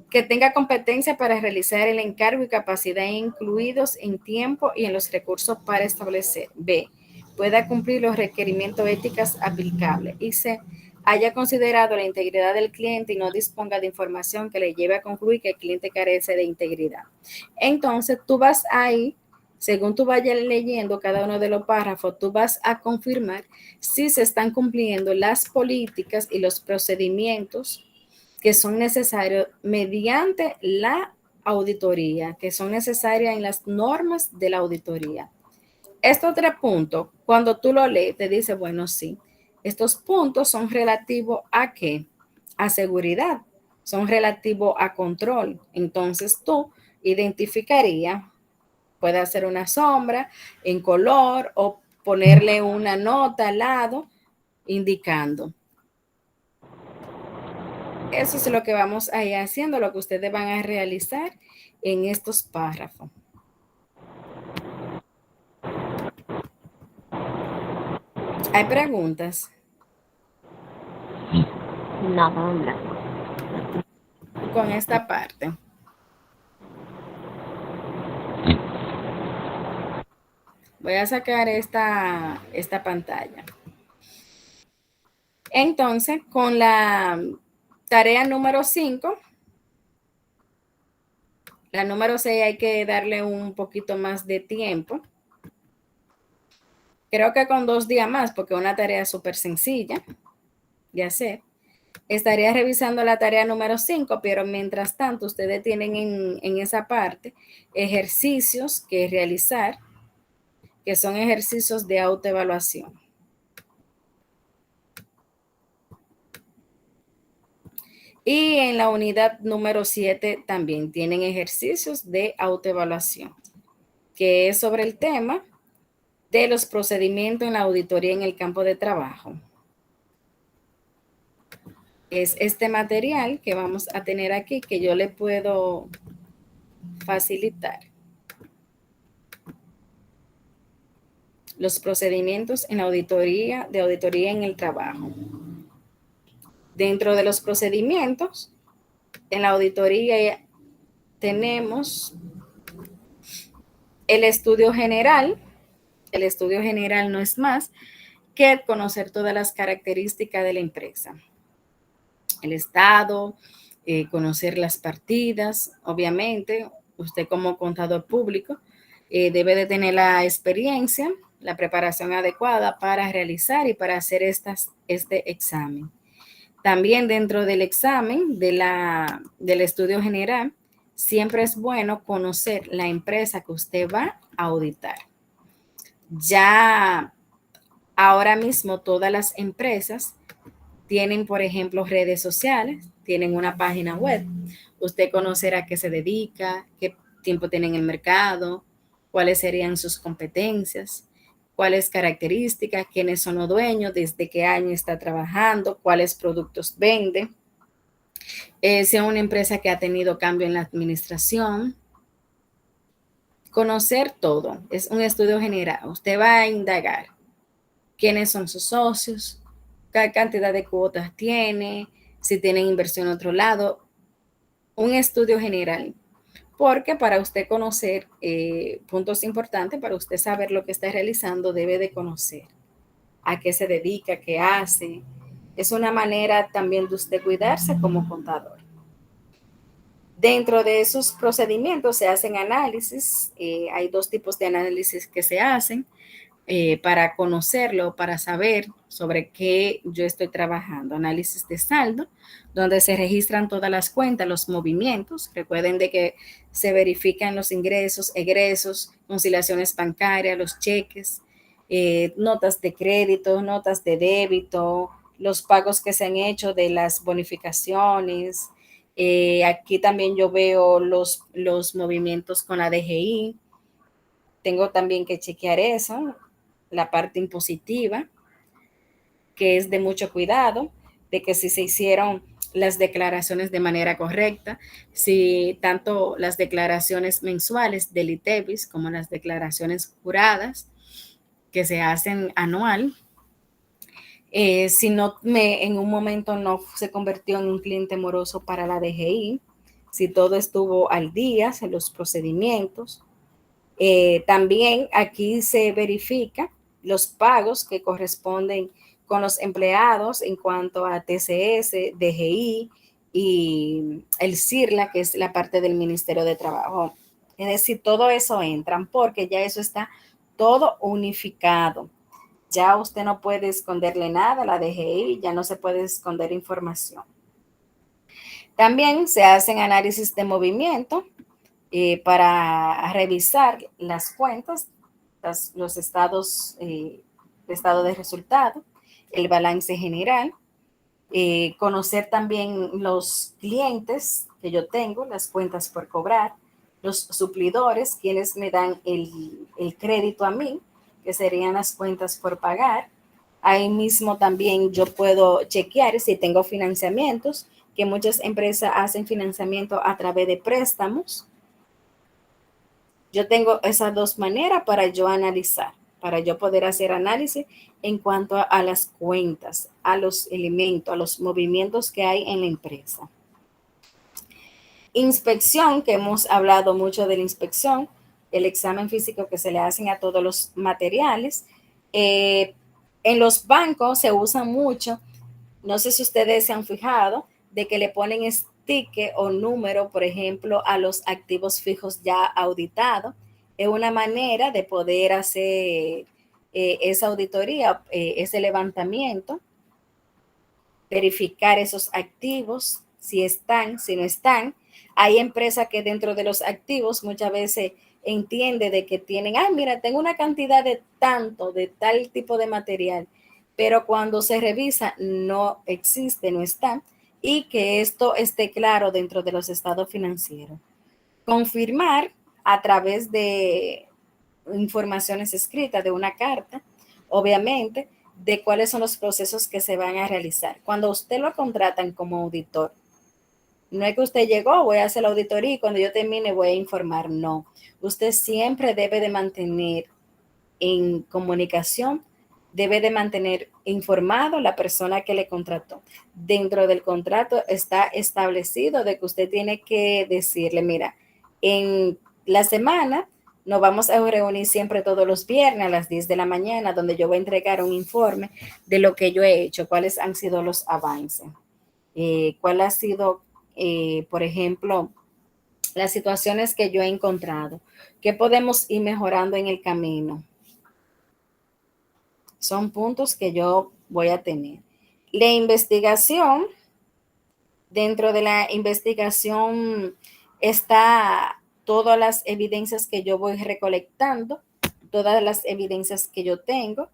Que tenga competencia para realizar el encargo y capacidad incluidos en tiempo y en los recursos para establecer. B. Pueda cumplir los requerimientos éticos aplicables. Y C. Haya considerado la integridad del cliente y no disponga de información que le lleve a concluir que el cliente carece de integridad. Entonces, tú vas ahí, según tú vayas leyendo cada uno de los párrafos, tú vas a confirmar si se están cumpliendo las políticas y los procedimientos que son necesarios mediante la auditoría, que son necesarias en las normas de la auditoría. Estos 3 puntos, cuando tú lo lees, te dice, bueno, sí, estos puntos son relativos a ¿qué? A seguridad, son relativos a control. Entonces tú identificarías, puede hacer una sombra en color o ponerle una nota al lado indicando. Eso es lo que vamos a ir haciendo, lo que ustedes van a realizar en estos párrafos. ¿Hay preguntas? No, hombre. Con esta parte. Voy a sacar esta pantalla. Entonces, con la tarea número 5, la número 6 hay que darle un poquito más de tiempo. Creo que con 2 días más, porque es una tarea súper sencilla de hacer. Estaría revisando la tarea número 5, pero mientras tanto ustedes tienen en esa parte ejercicios que realizar, que son ejercicios de autoevaluación. Y en la unidad número 7 también tienen ejercicios de autoevaluación, que es sobre el tema de los procedimientos en la auditoría en el campo de trabajo. Es este material que vamos a tener aquí que yo le puedo facilitar. Los procedimientos en la auditoría en el trabajo. Dentro de los procedimientos en la auditoría tenemos el estudio general. El estudio general no es más que conocer todas las características de la empresa. El estado, conocer las partidas. Obviamente, usted como contador público debe de tener la experiencia, la preparación adecuada para realizar y para hacer este examen. También dentro del examen del estudio general, siempre es bueno conocer la empresa que usted va a auditar. Ya ahora mismo todas las empresas Tienen, por ejemplo, redes sociales, tienen una página web. Usted conocerá a qué se dedica, qué tiempo tiene en el mercado, cuáles serían sus competencias, cuáles características, quiénes son los dueños, desde qué año está trabajando, cuáles productos vende. Si es una empresa que ha tenido cambio en la administración. Conocer todo, es un estudio general. Usted va a indagar quiénes son sus socios, qué cantidad de cuotas tiene, si tienen inversión en otro lado, un estudio general. Porque para usted conocer puntos importantes, para usted saber lo que está realizando, debe de conocer a qué se dedica, qué hace. Es una manera también de usted cuidarse como contador. Dentro de esos procedimientos se hacen análisis. Hay dos tipos de análisis que se hacen para conocerlo, para saber sobre qué yo estoy trabajando. Análisis de saldo, donde se registran todas las cuentas, los movimientos. Recuerden de que se verifican los ingresos, egresos, conciliaciones bancarias, los cheques, notas de crédito, notas de débito, los pagos que se han hecho de las bonificaciones. Aquí también yo veo los movimientos con la DGI. Tengo también que chequear eso, la parte impositiva, que es de mucho cuidado, de que si se hicieron las declaraciones de manera correcta, si tanto las declaraciones mensuales del ITEVIS como las declaraciones juradas que se hacen anual, si no en un momento no se convirtió en un cliente moroso para la DGI, si todo estuvo al día en los procedimientos. También aquí se verifica los pagos que corresponden con los empleados en cuanto a TCS, DGI y el CIRLA, que es la parte del Ministerio de Trabajo. Es decir, todo eso entran porque ya eso está todo unificado. Ya usted no puede esconderle nada a la DGI, ya no se puede esconder información. También se hacen análisis de movimiento para revisar las cuentas, los estados, estado de resultado, el balance general, conocer también los clientes que yo tengo, las cuentas por cobrar, los suplidores, quienes me dan el crédito a mí, que serían las cuentas por pagar. Ahí mismo también yo puedo chequear si tengo financiamientos, que muchas empresas hacen financiamiento a través de préstamos. Yo tengo esas dos maneras para yo analizar, para yo poder hacer análisis en cuanto a las cuentas, a los elementos, a los movimientos que hay en la empresa. Inspección, que hemos hablado mucho de la inspección, el examen físico que se le hacen a todos los materiales. En los bancos se usa mucho, no sé si ustedes se han fijado, de que le ponen ticket o número, por ejemplo, a los activos fijos ya auditados. Es una manera de poder hacer esa auditoría, ese levantamiento, verificar esos activos, si están, si no están. Hay empresas que dentro de los activos muchas veces entiende de que tienen, mira, tengo una cantidad de tanto, de tal tipo de material, pero cuando se revisa no existe, no está, y que esto esté claro dentro de los estados financieros. Confirmar a través de informaciones escritas, de una carta, obviamente, de cuáles son los procesos que se van a realizar. Cuando usted lo contratan como auditor, no es que usted llegó, voy a hacer la auditoría y cuando yo termine voy a informar. No, usted siempre debe de mantener en comunicación, debe de mantener informado la persona que le contrató. Dentro del contrato está establecido de que usted tiene que decirle, mira, en la semana nos vamos a reunir siempre todos los viernes a las 10 de la mañana, donde yo voy a entregar un informe de lo que yo he hecho, cuáles han sido los avances, cuál ha sido, por ejemplo, las situaciones que yo he encontrado, qué podemos ir mejorando en el camino. Son puntos que yo voy a tener. La investigación, dentro de la investigación está todas las evidencias que yo voy recolectando, todas las evidencias que yo tengo.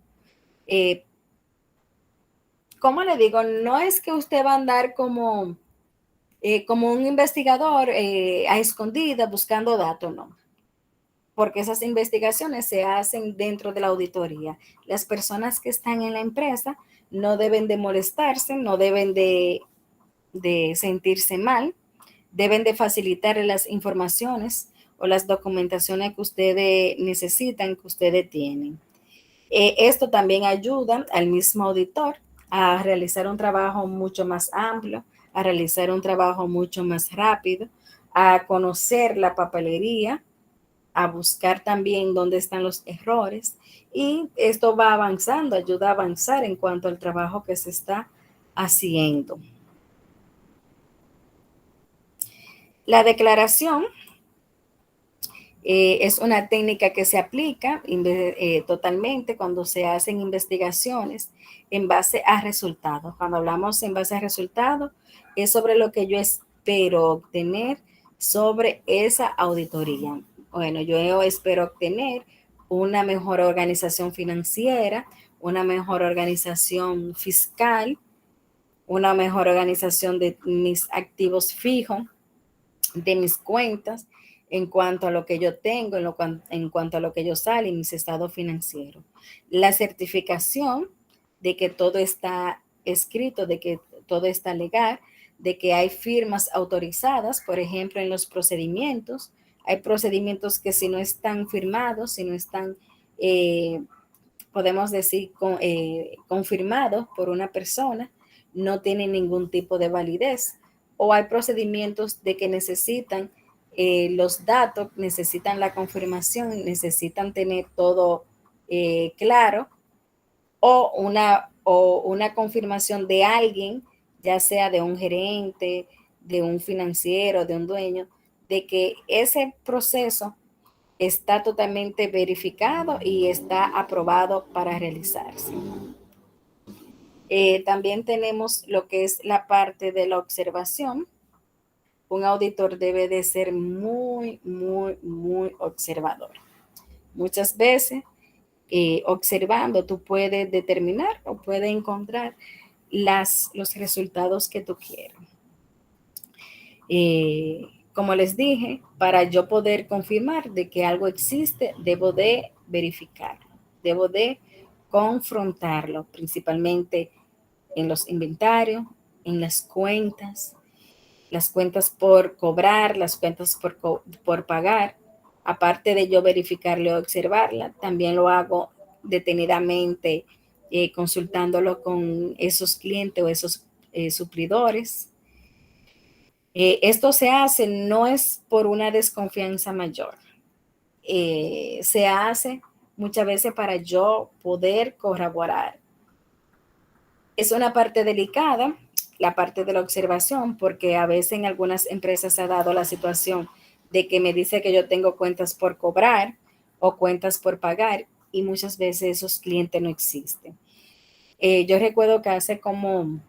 ¿cómo le digo? No es que usted va a andar como un investigador a escondida buscando datos, no. Porque esas investigaciones se hacen dentro de la auditoría. Las personas que están en la empresa no deben de molestarse, no deben de sentirse mal, deben de facilitar las informaciones o las documentaciones que ustedes necesitan, que ustedes tienen. Esto también ayuda al mismo auditor a realizar un trabajo mucho más amplio, a realizar un trabajo mucho más rápido, a conocer la papelería, a buscar también dónde están los errores, y esto va avanzando, ayuda a avanzar en cuanto al trabajo que se está haciendo. La declaración es una técnica que se aplica totalmente cuando se hacen investigaciones en base a resultados. Cuando hablamos en base a resultados, es sobre lo que yo espero obtener sobre esa auditoría. Bueno, yo espero obtener una mejor organización financiera, una mejor organización fiscal, una mejor organización de mis activos fijos, de mis cuentas, en cuanto a lo que yo tengo, en cuanto a lo que yo sale en mis estados financieros. La certificación de que todo está escrito, de que todo está legal, de que hay firmas autorizadas, por ejemplo, en los procedimientos. Hay procedimientos que si no están firmados, si no están, podemos decir, confirmados por una persona, no tienen ningún tipo de validez. O hay procedimientos de que necesitan los datos, necesitan la confirmación, necesitan tener todo claro, o una confirmación de alguien, ya sea de un gerente, de un financiero, de un dueño, de que ese proceso está totalmente verificado y está aprobado para realizarse. También tenemos lo que es la parte de la observación. Un auditor debe de ser muy, muy, muy observador. Muchas veces, observando, tú puedes determinar o puedes encontrar los resultados que tú quieres. Como les dije, para yo poder confirmar de que algo existe, debo de verificarlo, debo de confrontarlo, principalmente en los inventarios, en las cuentas por cobrar, las cuentas por pagar. Aparte de yo verificarla o observarla, también lo hago detenidamente consultándolo con esos clientes o esos suplidores. Esto se hace, no es por una desconfianza mayor. Se hace muchas veces para yo poder corroborar. Es una parte delicada, la parte de la observación, porque a veces en algunas empresas se ha dado la situación de que me dice que yo tengo cuentas por cobrar o cuentas por pagar, y muchas veces esos clientes no existen. Yo recuerdo que hace como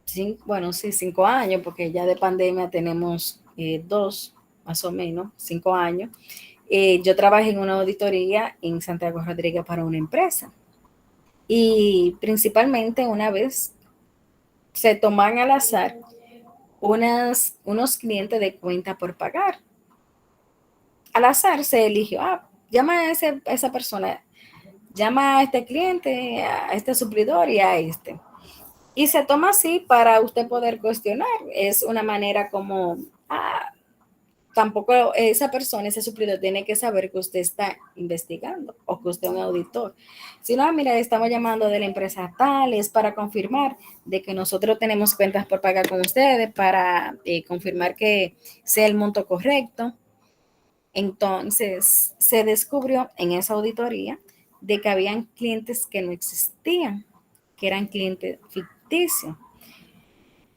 5 años, porque ya de pandemia tenemos 2, más o menos, 5 años. Yo trabajé en una auditoría en Santiago Rodríguez para una empresa. Y principalmente una vez se toman al azar unos clientes de cuenta por pagar. Al azar se eligió, llama a esa persona, llama a este cliente, a este suplidor y a este. Y se toma así para usted poder cuestionar. Es una manera como, tampoco esa persona, ese suplidor, tiene que saber que usted está investigando o que usted es un auditor. Si no, mira, estamos llamando de la empresa tal, es para confirmar de que nosotros tenemos cuentas por pagar con ustedes, para confirmar que sea el monto correcto. Entonces, se descubrió en esa auditoría de que habían clientes que no existían, que eran clientes ficticios.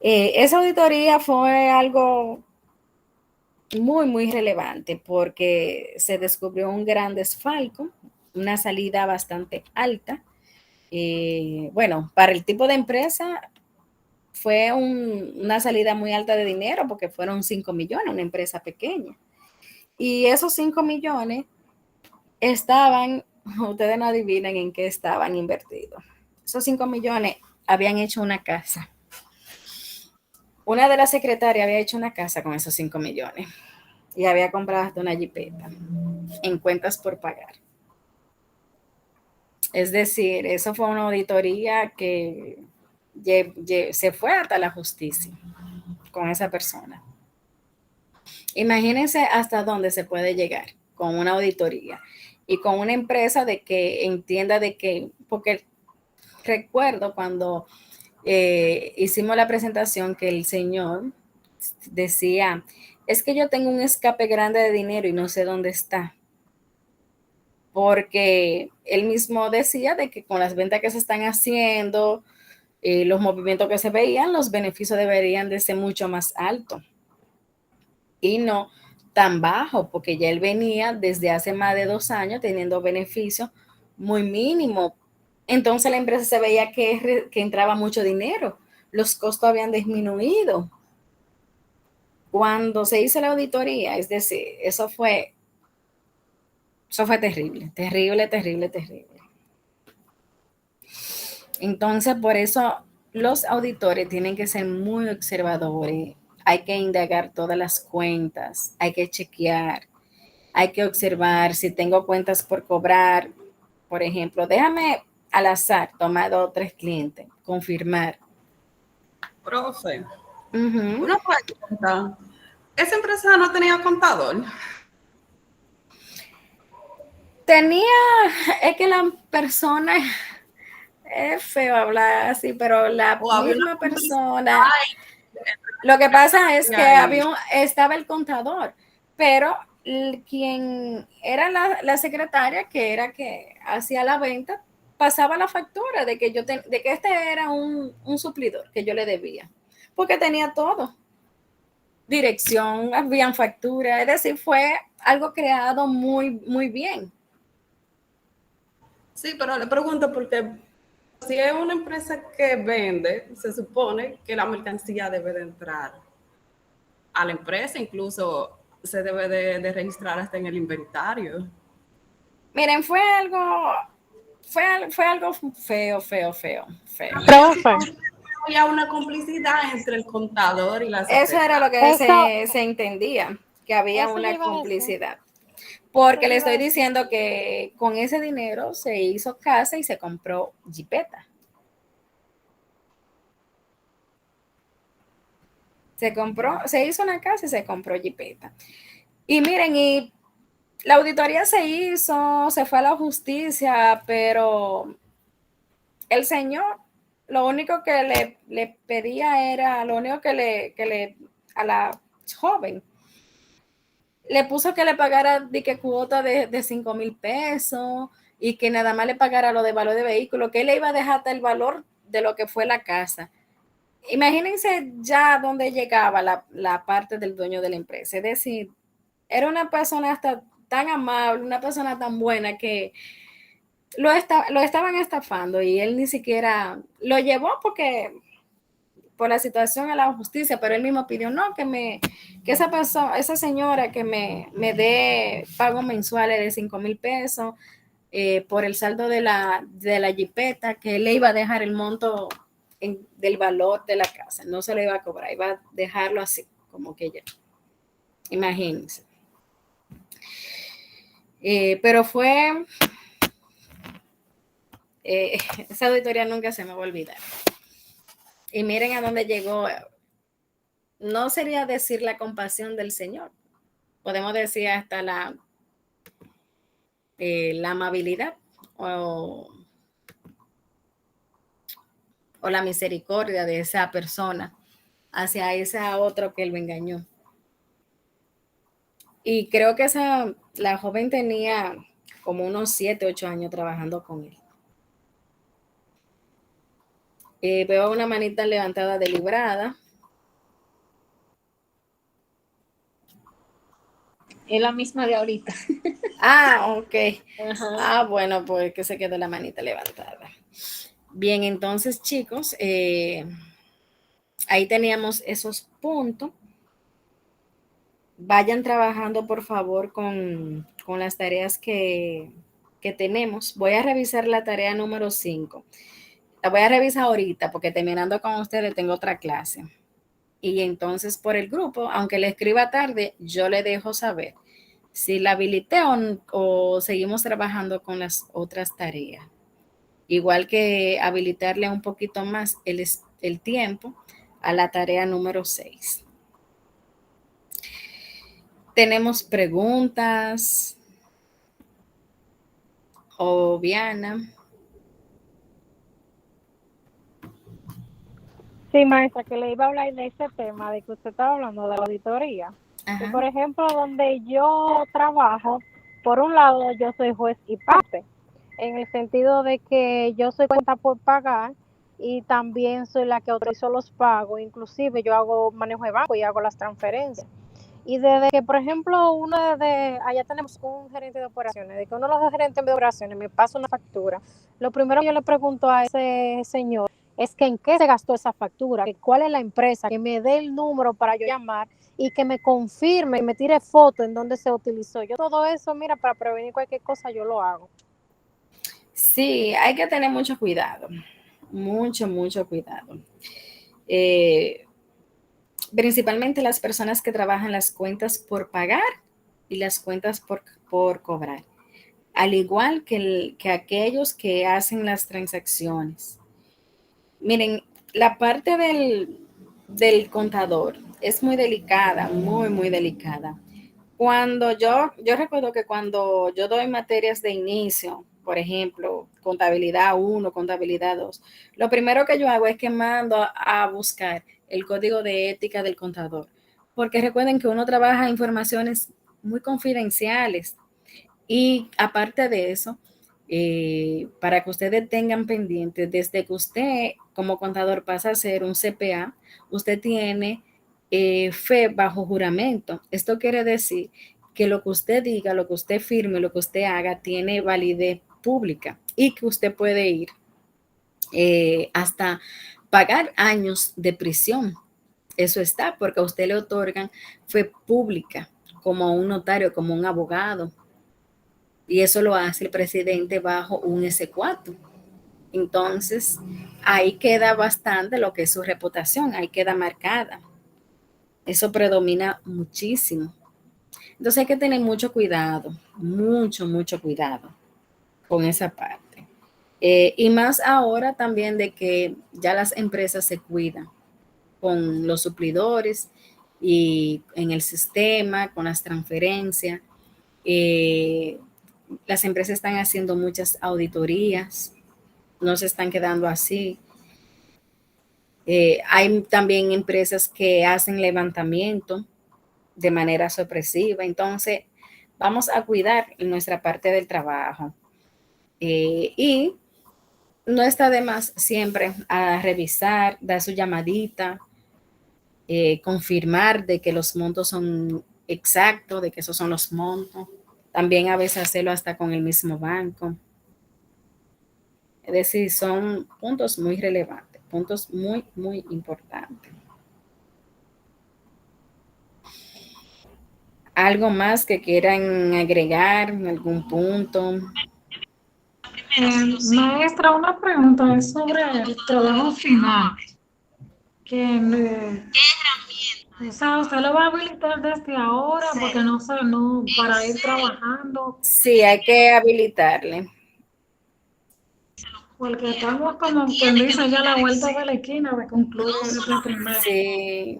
Esa auditoría fue algo muy, muy relevante porque se descubrió un gran desfalco, una salida bastante alta. Bueno, para el tipo de empresa fue una salida muy alta de dinero porque fueron 5 millones, una empresa pequeña. Y esos 5 millones estaban, ustedes no adivinan en qué estaban invertidos. esos 5 millones habían hecho una casa. Una de las secretarias había hecho una casa con esos 5 millones y había comprado hasta una jipeta en cuentas por pagar. Es decir, eso fue una auditoría que se fue hasta la justicia con esa persona. Imagínense hasta dónde se puede llegar con una auditoría y con una empresa de que entienda de que, porque recuerdo cuando hicimos la presentación que el señor decía, es que yo tengo un escape grande de dinero y no sé dónde está. Porque él mismo decía de que con las ventas que se están haciendo, los movimientos que se veían, los beneficios deberían de ser mucho más altos y no tan bajo, porque ya él venía desde hace más de 2 años teniendo beneficios muy mínimos. Entonces la empresa se veía que entraba mucho dinero, los costos habían disminuido. Cuando se hizo la auditoría, es decir, eso fue terrible, terrible, terrible, terrible. Entonces, por eso los auditores tienen que ser muy observadores. Hay que indagar todas las cuentas, hay que chequear, hay que observar si tengo cuentas por cobrar. Por ejemplo, déjame al azar tomar 2 o 3 clientes, confirmar. Profe, una pregunta. ¿Esa empresa no tenía contador? Es que la persona, es feo hablar así, pero la misma persona, lo que pasa es que estaba el contador, pero quien era la secretaria, que era que hacía la venta, pasaba la factura de que de que este era un suplidor que yo le debía, porque tenía todo. Dirección, habían factura, es decir, fue algo creado muy, muy bien. Sí, pero le pregunto porque si es una empresa que vende, se supone que la mercancía debe de entrar a la empresa, incluso se debe de registrar hasta en el inventario. Miren, fue algo feo. Profe. Había una complicidad entre el contador y la secretaria. Eso era lo que se entendía, que había una complicidad. Porque le estoy diciendo que con ese dinero se hizo casa y se compró jipeta. Se hizo una casa y se compró jipeta. Y miren, y la auditoría se hizo, se fue a la justicia, pero el señor, lo único que le pedía era, lo único que a la joven, le puso que le pagara de que cuota de 5,000 pesos y que nada más le pagara lo de valor de vehículo, que él le iba a dejar hasta el valor de lo que fue la casa. Imagínense ya dónde llegaba la parte del dueño de la empresa. Es decir, era una persona hasta tan amable, una persona tan buena que lo estaban estafando y él ni siquiera lo llevó por la situación a la justicia, pero él mismo pidió que esa señora que me dé pagos mensuales de 5,000 pesos por el saldo de la jipeta, que él le iba a dejar el monto del valor de la casa, no se le iba a cobrar, iba a dejarlo así, como que ya. Imagínense. Pero fue, esa auditoría nunca se me va a olvidar. Y miren a dónde llegó. No sería decir la compasión del Señor. Podemos decir hasta la amabilidad o la misericordia de esa persona hacia ese otro que lo engañó. Y creo que la joven tenía como unos 7, 8 años trabajando con él. Veo una manita levantada deliberada. Es la misma de ahorita. Ok. Bueno, pues que se quedó la manita levantada. Bien, entonces, chicos, ahí teníamos esos puntos. Vayan trabajando, por favor, con las tareas que tenemos. Voy a revisar la tarea número 5. La voy a revisar ahorita porque terminando con ustedes tengo otra clase. Y entonces por el grupo, aunque le escriba tarde, yo le dejo saber si la habilité o seguimos trabajando con las otras tareas. Igual que habilitarle un poquito más el tiempo a la tarea número 6. Tenemos preguntas. Viana. Sí, maestra, que le iba a hablar de ese tema, de que usted estaba hablando de la auditoría. Que, por ejemplo, donde yo trabajo, por un lado yo soy juez y parte, en el sentido de que yo soy cuenta por pagar y también soy la que autorizo los pagos, inclusive yo hago manejo de banco y hago las transferencias. Y desde que, por ejemplo, allá tenemos un gerente de operaciones, de que uno de los gerentes de operaciones me pasa una factura, lo primero que yo le pregunto a ese señor es que en qué se gastó esa factura, que cuál es la empresa, que me dé el número para yo llamar y que me confirme, y me tire foto en dónde se utilizó. Yo todo eso, mira, para prevenir cualquier cosa, yo lo hago. Sí, hay que tener mucho cuidado, mucho cuidado. Principalmente las personas que trabajan las cuentas por pagar y las cuentas por cobrar, al igual que aquellos que hacen las transacciones. Miren, la parte del contador es muy delicada, muy delicada. Yo recuerdo que cuando yo doy materias de inicio, por ejemplo, contabilidad 1, contabilidad 2, lo primero que yo hago es que mando a buscar el código de ética del contador, porque recuerden que uno trabaja informaciones muy confidenciales y aparte de eso, para que ustedes tengan pendientes, desde que usted como contador pasa a ser un CPA, usted tiene fe bajo juramento. Esto quiere decir que lo que usted diga, lo que usted firme, lo que usted haga, tiene validez pública y que usted puede ir hasta pagar años de prisión. Eso está porque a usted le otorgan fe pública como un notario, como un abogado. Y eso lo hace el presidente bajo un S4. Entonces, ahí queda bastante lo que es su reputación, ahí queda marcada. Eso predomina muchísimo. Entonces hay que tener mucho cuidado, mucho cuidado con esa parte. Y más ahora también de que ya las empresas se cuidan con los suplidores y en el sistema, con las transferencias. Las empresas están haciendo muchas auditorías, no se están quedando así. Hay también empresas que hacen levantamiento de manera sorpresiva, entonces vamos a cuidar nuestra parte del trabajo. Y no está de más siempre a revisar, dar su llamadita, confirmar de que los montos son exactos, de que esos son los montos. También a veces hacerlo hasta con el mismo banco. Es decir, son puntos muy relevantes, puntos muy importantes. ¿Algo más que quieran agregar? ¿Algún punto? Maestra, una pregunta es sobre el trabajo final. O sea, usted lo va a habilitar desde ahora porque no sé, no, para ir trabajando. Sí, hay que habilitarle. Porque estamos como quien dice ya a la vuelta de la esquina de concluir este trimestre. Sí.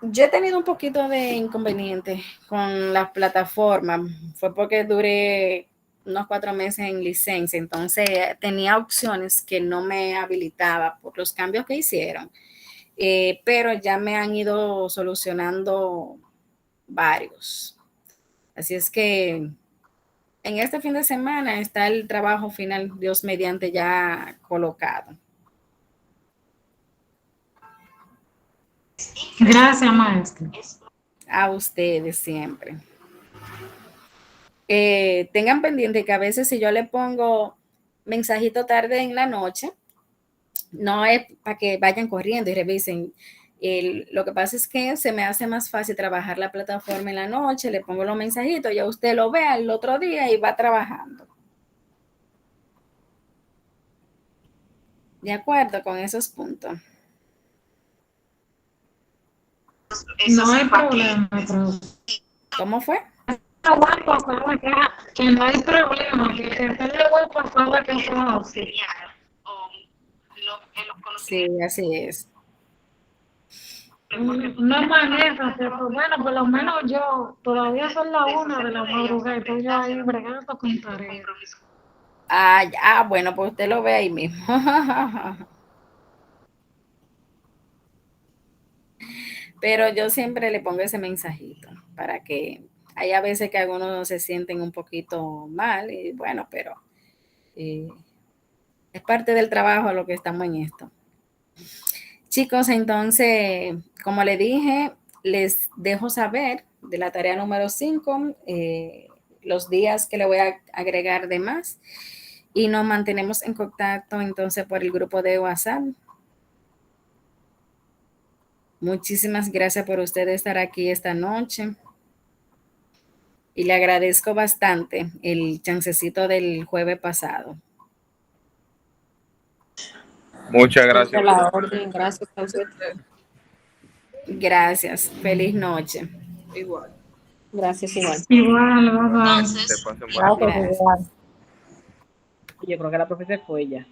Yo he tenido un poquito de inconveniente con las plataformas. Fue porque duré unos 4 meses en licencia, entonces tenía opciones que no me habilitaba por los cambios que hicieron. Pero ya me han ido solucionando varios. Así es que en este fin de semana está el trabajo final, Dios mediante, ya colocado. Gracias, maestra. A ustedes siempre. Tengan pendiente que a veces si yo le pongo mensajito tarde en la noche, no es para que vayan corriendo y revisen. Lo que pasa es que se me hace más fácil trabajar la plataforma en la noche, le pongo los mensajitos, ya usted lo ve el otro día y va trabajando. De acuerdo con esos puntos. No hay problema, profesor. ¿Cómo fue? Que no hay problema, que tercer igual pasada que sea auxiliar. Sí, así es. No maneja, pero bueno, por lo menos yo todavía son las 1 de la madrugada, estoy yo ahí bregando con tareas. Bueno, pues usted lo ve ahí mismo. Pero yo siempre le pongo ese mensajito para que hay a veces que algunos se sienten un poquito mal y bueno, pero es parte del trabajo lo que estamos en esto. Chicos, entonces, como le dije, les dejo saber de la tarea número 5, los días que le voy a agregar de más y nos mantenemos en contacto entonces por el grupo de WhatsApp. Muchísimas gracias por usted estar aquí esta noche y le agradezco bastante el chancecito del jueves pasado. Muchas gracias. La orden, gracias a usted. Gracias. Feliz noche. Igual. Gracias, igual. Igual, bye. Entonces, Te pasen buenas noches. Yo creo que la profesora fue ella.